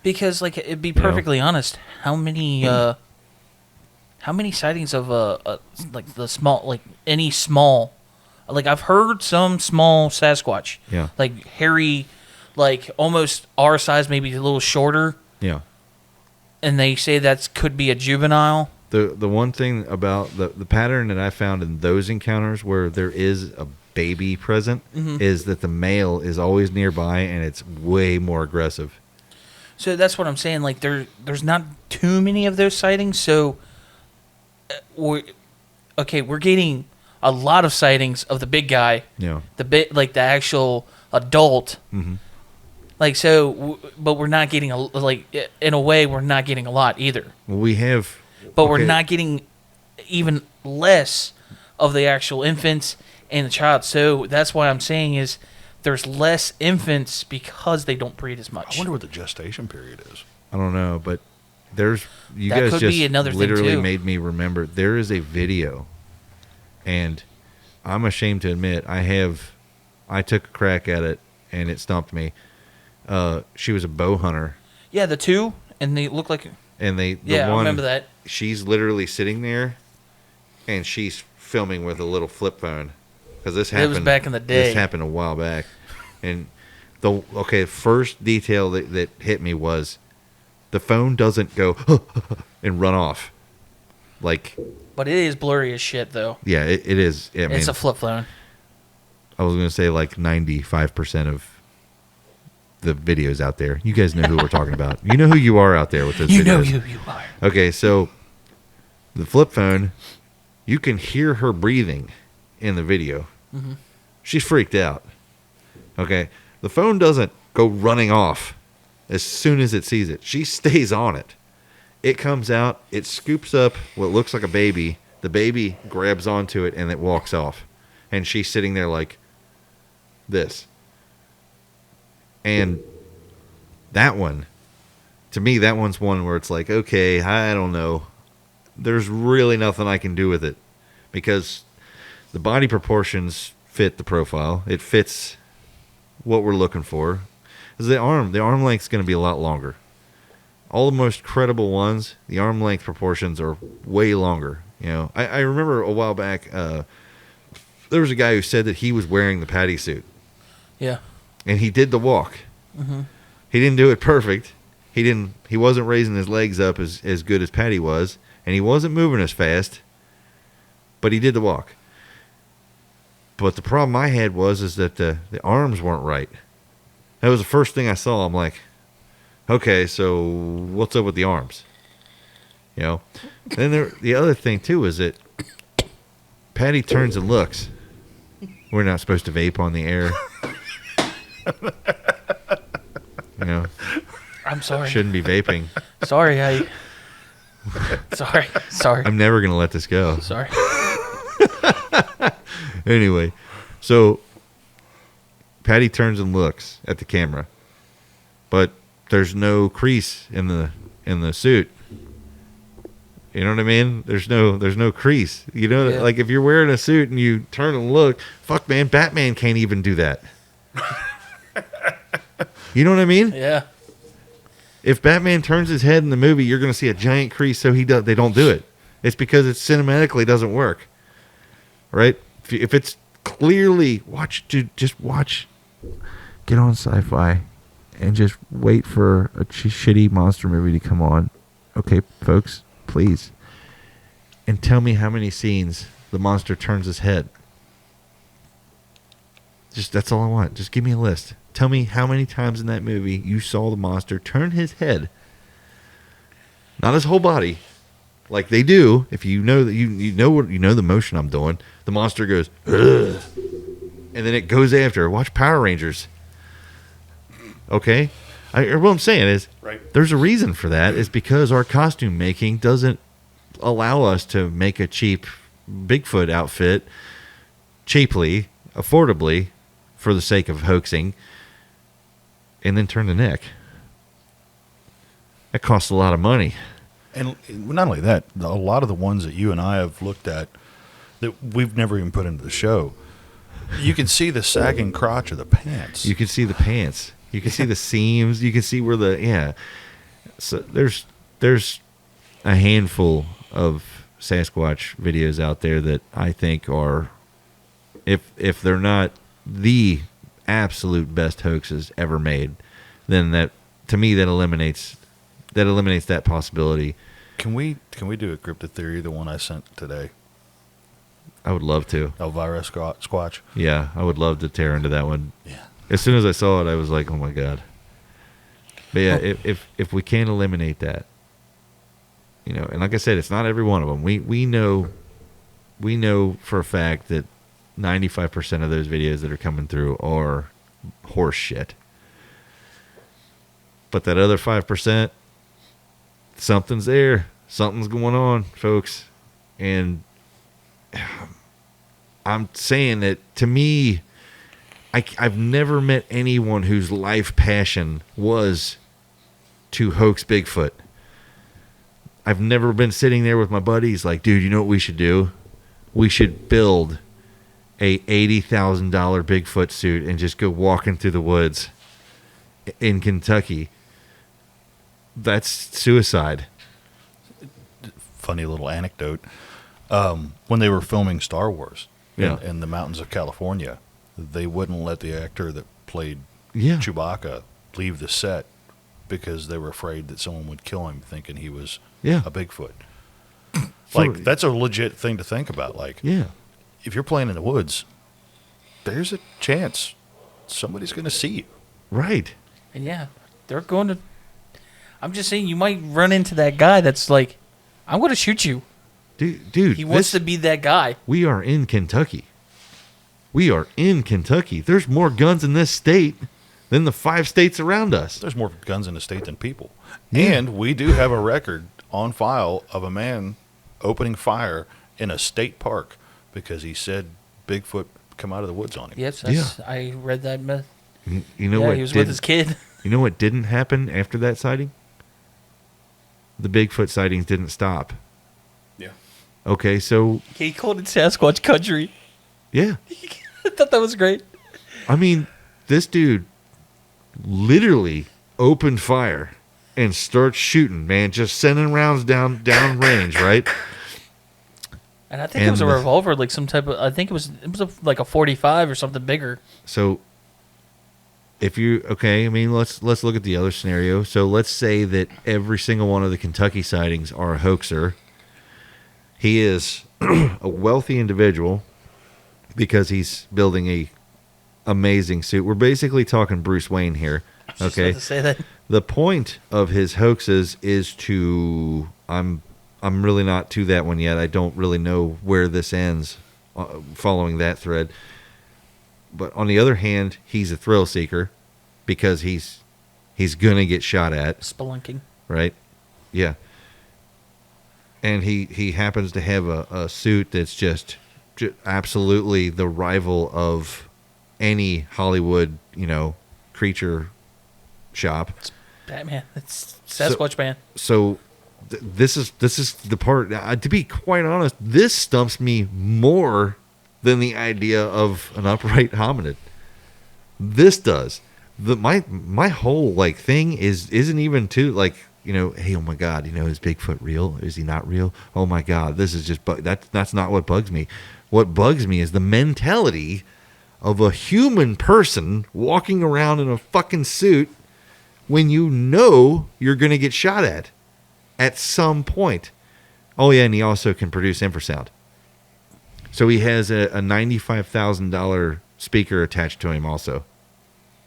[SPEAKER 6] Because, like, it'd be perfectly honest, how many sightings of like the small, like any small, like I've heard some small Sasquatch,
[SPEAKER 7] yeah,
[SPEAKER 6] like hairy, like almost our size, maybe a little shorter,
[SPEAKER 7] yeah,
[SPEAKER 6] and they say that could be a juvenile.
[SPEAKER 7] The one thing about the pattern that I found in those encounters where there is a baby present is that the male is always nearby and it's way more aggressive.
[SPEAKER 6] So that's what I'm saying. Like there's not too many of those sightings. So we're getting a lot of sightings of the big guy. Yeah. The actual adult. Mm-hmm. Like so, but we're not getting in a way we're not getting a lot either.
[SPEAKER 7] Well, we have.
[SPEAKER 6] But we're not getting even less of the actual infants and the child. So that's why I'm saying is there's less infants because they don't breed as much.
[SPEAKER 8] I wonder what the gestation period is.
[SPEAKER 7] I don't know, but you guys just literally made me remember. There is a video, and I'm ashamed to admit I took a crack at it and it stumped me. She was a bow hunter.
[SPEAKER 6] Yeah, the two, and they look like.
[SPEAKER 7] And I remember that. She's literally sitting there, and she's filming with a little flip phone, because this happened.
[SPEAKER 6] It was back in the day.
[SPEAKER 7] This happened a while back, and first detail that hit me was, the phone doesn't go and run off, like.
[SPEAKER 6] But it is blurry as shit, though.
[SPEAKER 7] Yeah, it is.
[SPEAKER 6] It's a flip phone.
[SPEAKER 7] I was gonna say like 95% of the videos out there. You guys know who we're talking about. You know who you are out there with those videos.
[SPEAKER 6] You know who you are.
[SPEAKER 7] Okay, so the flip phone, you can hear her breathing in the video. Mm-hmm. She's freaked out. Okay, the phone doesn't go running off as soon as it sees it. She stays on it. It comes out, it scoops up what looks like a baby. The baby grabs onto it and it walks off. And she's sitting there like this. And that one, to me, that one's one where it's like, okay, I don't know. There's really nothing I can do with it, because the body proportions fit the profile. It fits what we're looking for. The arm length's going to be a lot longer. All the most credible ones, the arm length proportions are way longer. You know, I remember a while back, there was a guy who said that he was wearing the patty suit.
[SPEAKER 6] Yeah.
[SPEAKER 7] and he did the walk.
[SPEAKER 6] Mm-hmm.
[SPEAKER 7] He didn't do it perfect. He wasn't raising his legs up as good as Patty was, and he wasn't moving as fast, but he did the walk. But the problem I had is that the arms weren't right. That was the first thing I saw. I'm like, okay, so what's up with the arms? You know? Then the other thing, too, is that Patty turns and looks. We're not supposed to vape on the air. You know?
[SPEAKER 6] I'm sorry.
[SPEAKER 7] Shouldn't be vaping.
[SPEAKER 6] Sorry. Sorry.
[SPEAKER 7] I'm never going to let this go.
[SPEAKER 6] Sorry.
[SPEAKER 7] Anyway, so Patty turns and looks at the camera, but there's no crease in the suit. You know what I mean? There's no crease. You know,
[SPEAKER 6] Yeah.
[SPEAKER 7] like if you're wearing a suit and you turn and look, fuck man, Batman can't even do that. You know what I mean?
[SPEAKER 6] Yeah.
[SPEAKER 7] If Batman turns his head in the movie, you're going to see a giant crease. So they don't do it. It's because it cinematically doesn't work. Right? If it's clearly just watch. Get on Sci-Fi, and just wait for a shitty monster movie to come on. Okay, folks, please. And tell me how many scenes the monster turns his head. That's all I want. Just give me a list. Tell me how many times in that movie you saw the monster turn his head. Not his whole body. Like they do, if you know that you know the motion I'm doing, the monster goes, ugh, and then it goes after. Watch Power Rangers. Okay? What I'm saying is,
[SPEAKER 8] right.
[SPEAKER 7] There's a reason for that. It's because our costume making doesn't allow us to make a cheap Bigfoot outfit cheaply, affordably, for the sake of hoaxing, and then turn the neck. That costs a lot of money.
[SPEAKER 8] And not only that, a lot of the ones that you and I have looked at that we've never even put into the show, you can see the sagging crotch of the pants.
[SPEAKER 7] You can see the pants. You can see the seams. You can see where So there's a handful of Sasquatch videos out there that I think are, if they're not the absolute best hoaxes ever made, then that, to me, that eliminates that possibility.
[SPEAKER 8] Can we do a cryptid theory, the one I sent today?
[SPEAKER 7] I would love to.
[SPEAKER 8] Elvira Squatch.
[SPEAKER 7] Yeah, I would love to tear into that one.
[SPEAKER 8] Yeah.
[SPEAKER 7] As soon as I saw it, I was like, oh my God. But yeah, if we can't eliminate that, you know, and like I said, it's not every one of them. We know for a fact that 95% of those videos that are coming through are horse shit. But that other 5%, something's there. Something's going on, folks. And I'm saying that, to me, I've never met anyone whose life passion was to hoax Bigfoot. I've never been sitting there with my buddies like, dude, you know what we should do? We should build a $80,000 Bigfoot suit and just go walking through the woods in Kentucky. That's suicide.
[SPEAKER 8] Funny little anecdote. When they were filming Star Wars in the mountains of California, they wouldn't let the actor that played Chewbacca leave the set because they were afraid that someone would kill him thinking he was a Bigfoot. Like, that's a legit thing to think about. Like, if you're playing in the woods, there's a chance somebody's going to see you.
[SPEAKER 7] Right.
[SPEAKER 6] And yeah, they're going to... I'm just saying, you might run into that guy that's like, I'm going to shoot you.
[SPEAKER 7] Dude,
[SPEAKER 6] he wants to be that guy.
[SPEAKER 7] We are in Kentucky. There's more guns in this state than the 5 states around us.
[SPEAKER 8] There's more guns in the state than people. Yeah. And we do have a record on file of a man opening fire in a state park because he said Bigfoot come out of the woods on him.
[SPEAKER 6] Yes, I read that myth.
[SPEAKER 7] You know what?
[SPEAKER 6] He was with his kid.
[SPEAKER 7] You know what didn't happen after that sighting? The Bigfoot sightings didn't stop.
[SPEAKER 8] Yeah.
[SPEAKER 7] Okay, so...
[SPEAKER 6] He called it Sasquatch country.
[SPEAKER 7] Yeah.
[SPEAKER 6] I thought that was great.
[SPEAKER 7] I mean, this dude literally opened fire and starts shooting, man, just sending rounds down range, right?
[SPEAKER 6] And I think it was a revolver, like some type of... I think it was like a 45 or something bigger.
[SPEAKER 7] So I mean, let's look at the other scenario. So let's say that every single one of the Kentucky sightings are a hoaxer. He is a wealthy individual because he's building a amazing suit. We're basically talking Bruce Wayne here. Okay.
[SPEAKER 6] To say that.
[SPEAKER 7] The point of his hoaxes is to I'm really not to that one yet. I don't really know where this ends following that thread. But on the other hand, he's a thrill seeker because he's gonna get shot at.
[SPEAKER 6] Spelunking.
[SPEAKER 7] Right? Yeah. And he happens to have a suit that's just absolutely the rival of any Hollywood, creature shop.
[SPEAKER 6] It's Batman. It's Sasquatch Man.
[SPEAKER 7] So this is the part. To be quite honest, this stumps me more than the idea of an upright hominid. This does. My whole thing isn't even too hey, oh my God, is Bigfoot real? Is he not real? Oh my God, this is just that's not what bugs me. What bugs me is the mentality of a human person walking around in a fucking suit when you're going to get shot at some point. Oh yeah, and he also can produce infrasound. So he has a $95,000 speaker attached to him also.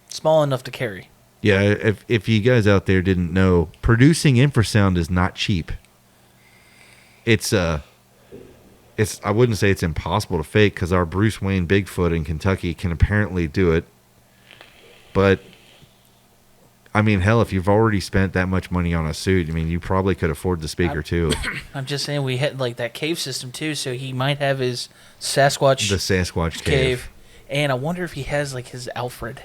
[SPEAKER 6] Small enough to carry.
[SPEAKER 7] Yeah, if you guys out there didn't know, producing infrasound is not cheap. It's I wouldn't say it's impossible to fake because our Bruce Wayne Bigfoot in Kentucky can apparently do it. But I mean, hell, if you've already spent that much money on a suit, I mean, you probably could afford the speaker too.
[SPEAKER 6] I'm just saying we had that cave system too, so he might have his Sasquatch.
[SPEAKER 7] The Sasquatch cave.
[SPEAKER 6] And I wonder if he has his Alfred.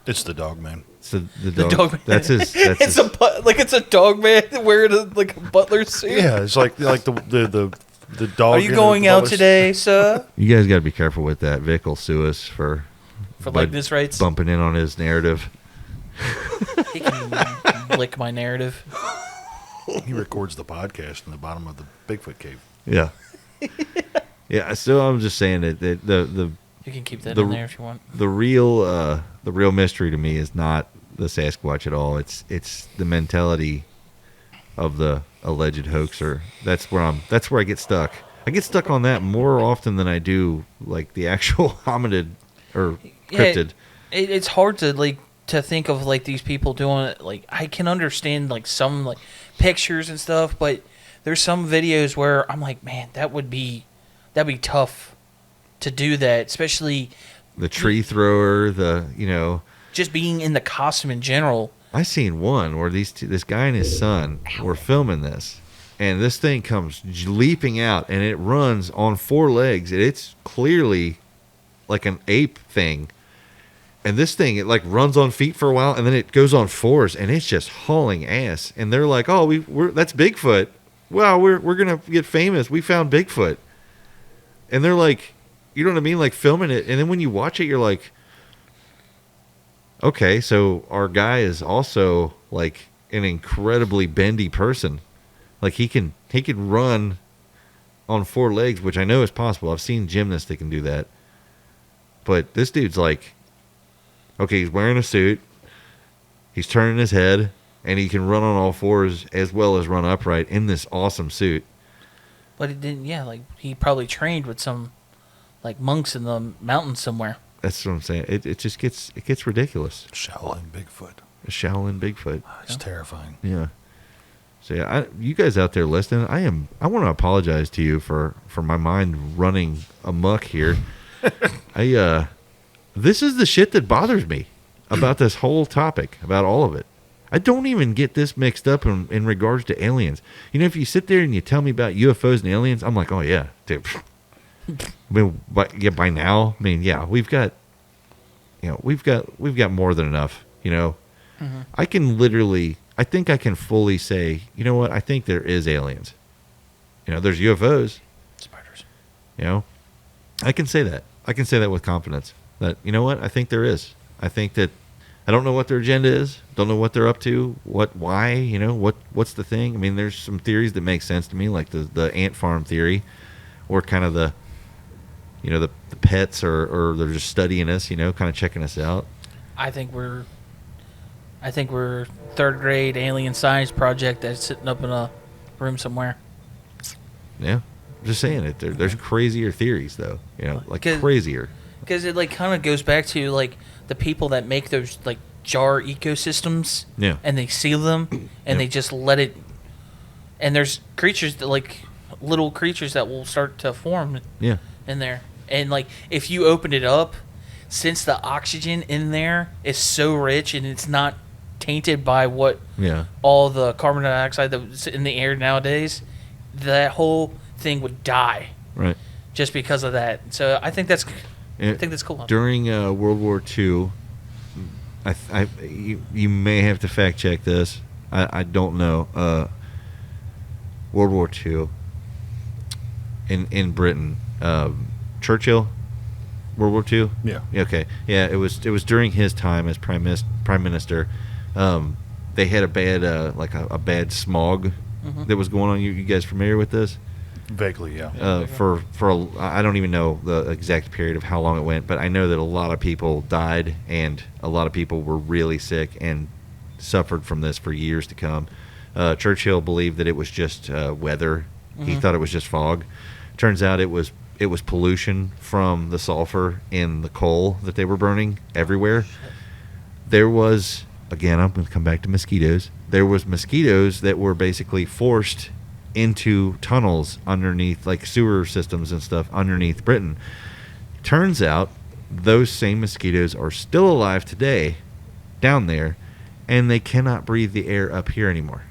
[SPEAKER 8] It's the Dogman.
[SPEAKER 7] So the Dogman. That's his.
[SPEAKER 6] It's a Dogman wearing a butler suit.
[SPEAKER 8] Yeah, it's like the dog.
[SPEAKER 6] Are you going out today, sir?
[SPEAKER 7] You guys got to be careful with that. Vic will sue us for
[SPEAKER 6] likeness rights.
[SPEAKER 7] Bumping in on his narrative.
[SPEAKER 6] He can lick my narrative.
[SPEAKER 8] He records the podcast in the bottom of the Bigfoot cave.
[SPEAKER 7] Yeah. Yeah. So I'm just saying that the
[SPEAKER 6] you can keep that in there if you want.
[SPEAKER 7] The real mystery to me is not the Sasquatch at all. It's the mentality of the alleged hoaxer. That's where I get stuck. I get stuck on that more often than I do the actual hominid or cryptid.
[SPEAKER 6] It's hard to think of these people doing it. I can understand some pictures and stuff, but there's some videos where I'm like, man, that'd be tough to do that, especially
[SPEAKER 7] the tree thrower,
[SPEAKER 6] just being in the costume in general.
[SPEAKER 7] I seen one where this guy and his son were filming this, and this thing comes leaping out, and it runs on 4 legs, and it's clearly like an ape thing. And this thing, it runs on feet for a while, and then it goes on 4s, and it's just hauling ass. And they're like, "Oh, that's Bigfoot. Wow, we're gonna get famous. We found Bigfoot." And they're like, you know what I mean, filming it. And then when you watch it, you're like, okay, so our guy is also an incredibly bendy person. He can run on 4 legs, which I know is possible. I've seen gymnasts that can do that. But this dude's okay, he's wearing a suit, he's turning his head, and he can run on all 4s as well as run upright in this awesome suit.
[SPEAKER 6] But it didn't, he probably trained with some, monks in the mountains somewhere.
[SPEAKER 7] That's what I'm saying. It just gets ridiculous.
[SPEAKER 8] Shaolin Bigfoot.
[SPEAKER 7] A Shaolin Bigfoot.
[SPEAKER 8] It's terrifying.
[SPEAKER 7] Yeah. So yeah, you guys out there listening, I want to apologize to you for my mind running amok here. This is the shit that bothers me about this whole topic, about all of it. I don't even get this mixed up in regards to aliens. If you sit there and you tell me about UFOs and aliens, I'm like, oh yeah, dude. I mean, by now, we've got more than enough.
[SPEAKER 6] Mm-hmm.
[SPEAKER 7] I think I can fully say, you know what? I think there is aliens. There's UFOs.
[SPEAKER 6] Spiders.
[SPEAKER 7] I can say that. I can say that with confidence. That, you know what? I think there is. I think that I don't know what their agenda is. Don't know what they're up to. Why? What's the thing? I mean, there's some theories that make sense to me, like the ant farm theory, or kind of the pets, or they're just studying us, kind of checking us out.
[SPEAKER 6] I think we're third grade alien science project that's sitting up in a room somewhere.
[SPEAKER 7] Yeah, I'm just saying it. There's crazier theories though. Like crazier.
[SPEAKER 6] Because it like kind of goes back to like the people that make those like jar ecosystems.
[SPEAKER 7] Yeah. And
[SPEAKER 6] they seal them and they just let it. And there's creatures that like little creatures that will start to form.
[SPEAKER 7] Yeah.
[SPEAKER 6] In there, and like if you open it up, since the oxygen in there is so rich and it's not tainted by all the carbon dioxide that's in the air nowadays, that whole thing would die.
[SPEAKER 7] Right.
[SPEAKER 6] Just because of that. So I think that's cool.
[SPEAKER 7] During World War II, you may have to fact check this. I don't know. World War II in Britain, Churchill, World War II.
[SPEAKER 8] Yeah.
[SPEAKER 7] Okay. Yeah. It was during his time as prime minister. They had a bad a bad smog that was going on. You guys familiar with this?
[SPEAKER 8] Vaguely, yeah.
[SPEAKER 7] I don't even know the exact period of how long it went, but I know that a lot of people died and a lot of people were really sick and suffered from this for years to come. Churchill believed that it was just weather. He thought it was just fog. Turns out it was pollution from the sulfur in the coal that they were burning everywhere. There was, again, I'm going to come back to mosquitoes. There was mosquitoes that were basically forced into tunnels underneath, like sewer systems and stuff underneath Britain. Turns out those same mosquitoes are still alive today down there, and they cannot breathe the air up here anymore.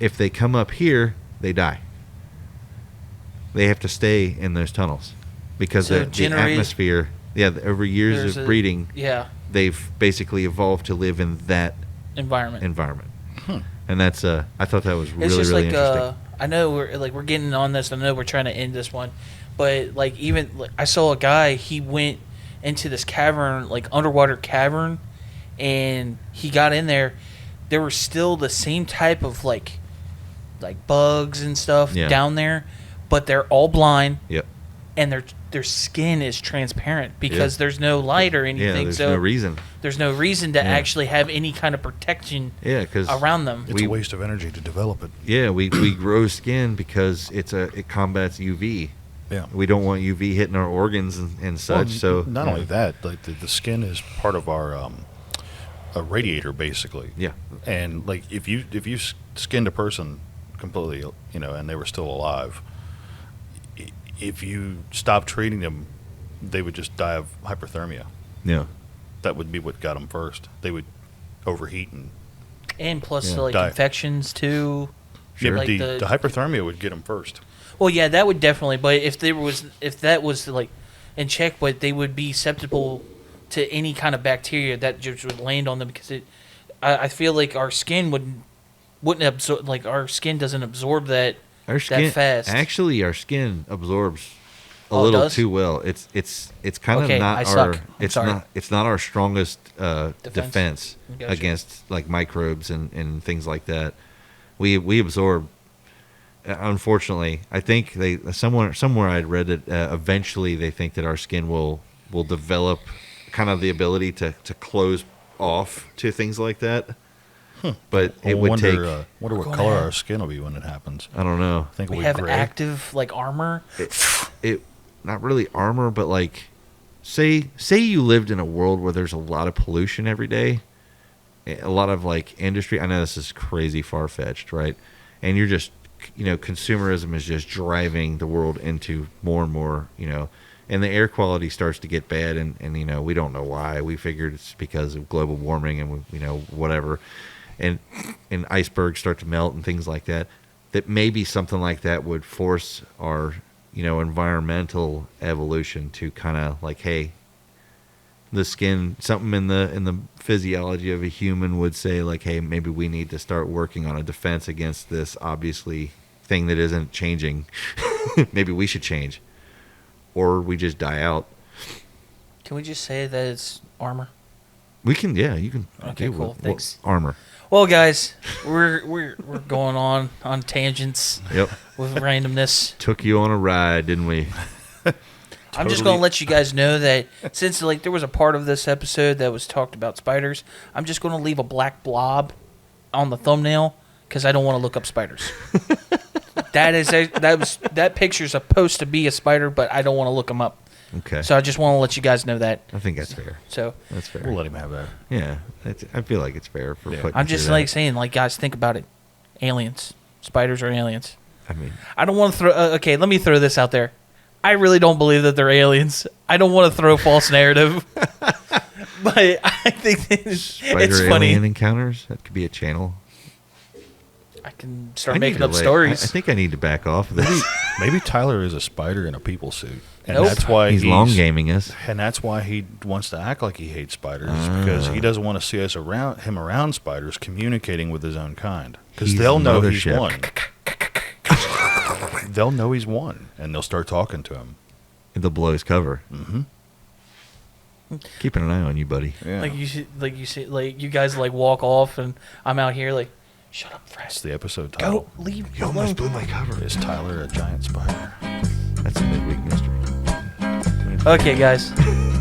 [SPEAKER 7] If they come up here, they die. They have to stay in those tunnels because the atmosphere, over years of breeding, they've basically evolved to live in that environment. And that's I thought that was really interesting.
[SPEAKER 6] I know we're getting on this. I know we're trying to end this one, but like even I saw a guy. He went into this cavern, like underwater cavern, and he got in there. There were still the same type of like bugs and stuff down there, but they're all blind.
[SPEAKER 7] Yep.
[SPEAKER 6] And their skin is transparent because there's no light or anything.
[SPEAKER 7] Yeah, there's no reason.
[SPEAKER 6] There's no reason to actually have any kind of protection around them.
[SPEAKER 8] It's a waste of energy to develop it.
[SPEAKER 7] Yeah, we grow skin because it combats UV.
[SPEAKER 8] Yeah.
[SPEAKER 7] We don't want UV hitting our organs and such. So
[SPEAKER 8] not only that, like the skin is part of our a radiator basically.
[SPEAKER 7] Yeah.
[SPEAKER 8] And like if you skinned a person completely, and they were still alive, if you stop treating them, they would just die of hyperthermia.
[SPEAKER 7] Yeah.
[SPEAKER 8] That would be what got them first. They would overheat
[SPEAKER 6] and plus die. Infections too.
[SPEAKER 8] Sure. Yeah, the hyperthermia would get them first.
[SPEAKER 6] Well, yeah, that would definitely. But if that was like in check, but they would be susceptible to any kind of bacteria that just would land on them because I feel like our skin wouldn't absorb. Like our skin doesn't absorb that.
[SPEAKER 7] Our skin,
[SPEAKER 6] that fast.
[SPEAKER 7] Actually, our skin absorbs a little too well. It's kind of not our. It's not our strongest defense against like microbes and things like that. We absorb. Unfortunately, I think somewhere I'd read that eventually they think that our skin will develop kind of the ability to close off to things like that. But it would take.
[SPEAKER 8] Wonder what color our skin will be when it happens.
[SPEAKER 7] I don't know.
[SPEAKER 8] I think
[SPEAKER 6] we have gray. Active like armor.
[SPEAKER 7] It not really armor, but like say you lived in a world where there's a lot of pollution every day, a lot of like industry. I know this is crazy far fetched, right? And you're just consumerism is just driving the world into more and more, and the air quality starts to get bad, and we don't know why. We figured it's because of global warming and whatever. And icebergs start to melt and things like that, that maybe something like that would force our, environmental evolution to kind of like, hey, the skin, something in the physiology of a human would say like, hey, maybe we need to start working on a defense against this obviously thing that isn't changing. Maybe we should change, or we just die out.
[SPEAKER 6] Can we just say that it's armor?
[SPEAKER 7] We can, you can.
[SPEAKER 6] Okay, cool. Thanks.
[SPEAKER 7] Armor.
[SPEAKER 6] Well, guys, we're going on tangents.
[SPEAKER 7] Yep.
[SPEAKER 6] With randomness.
[SPEAKER 7] Took you on a ride, didn't we?
[SPEAKER 6] I'm just going to let you guys know that since like there was a part of this episode that was talked about spiders, I'm just going to leave a black blob on the thumbnail because I don't want to look up spiders. That picture's supposed to be a spider, but I don't want to look them up.
[SPEAKER 7] Okay.
[SPEAKER 6] So I just want to let you guys know that.
[SPEAKER 7] I think that's fair.
[SPEAKER 6] So
[SPEAKER 7] that's fair.
[SPEAKER 8] We'll let him have that.
[SPEAKER 7] Yeah, I feel like it's fair for putting.
[SPEAKER 6] I'm just like saying, like, guys, think about it. Aliens, spiders are aliens.
[SPEAKER 7] I mean,
[SPEAKER 6] I don't want to throw. Okay, let me throw this out there. I really don't believe that they're aliens. I don't want to throw false narrative, but I think it's funny.
[SPEAKER 7] Alien encounters. That could be a channel.
[SPEAKER 6] I can start making up stories.
[SPEAKER 7] I think I need to back off of this.
[SPEAKER 8] Maybe Tyler is a spider in a people suit, and
[SPEAKER 6] Nope.
[SPEAKER 8] that's why
[SPEAKER 7] he's long gaming us,
[SPEAKER 8] and that's why he wants to act like he hates spiders because he doesn't want to see us around spiders communicating with his own kind because they'll know he's one. They'll know he's one, and they'll start talking to him.
[SPEAKER 7] They'll blow his cover.
[SPEAKER 8] Mm-hmm.
[SPEAKER 7] Keeping an eye on you, buddy.
[SPEAKER 8] Yeah.
[SPEAKER 6] Like you guys like walk off, and I'm out here like, shut up, Fred.
[SPEAKER 8] That's the episode title.
[SPEAKER 6] Go leave.
[SPEAKER 7] You almost blew my cover.
[SPEAKER 8] Is Tyler a giant spider?
[SPEAKER 7] That's a midweek mystery.
[SPEAKER 6] Okay, guys.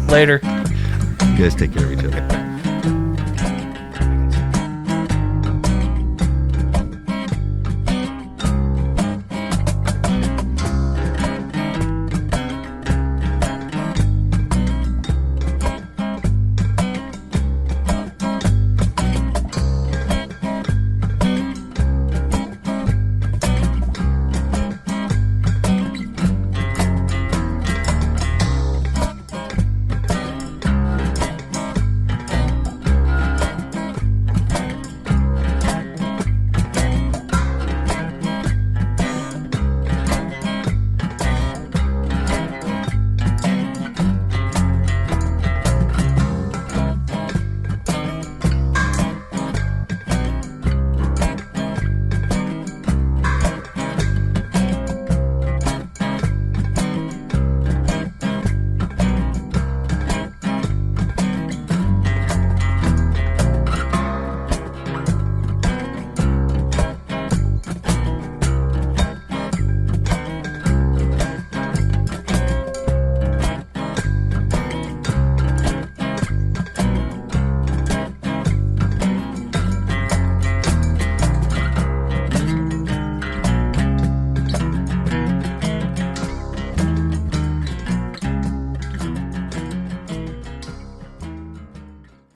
[SPEAKER 6] Later.
[SPEAKER 7] You guys take care of each other.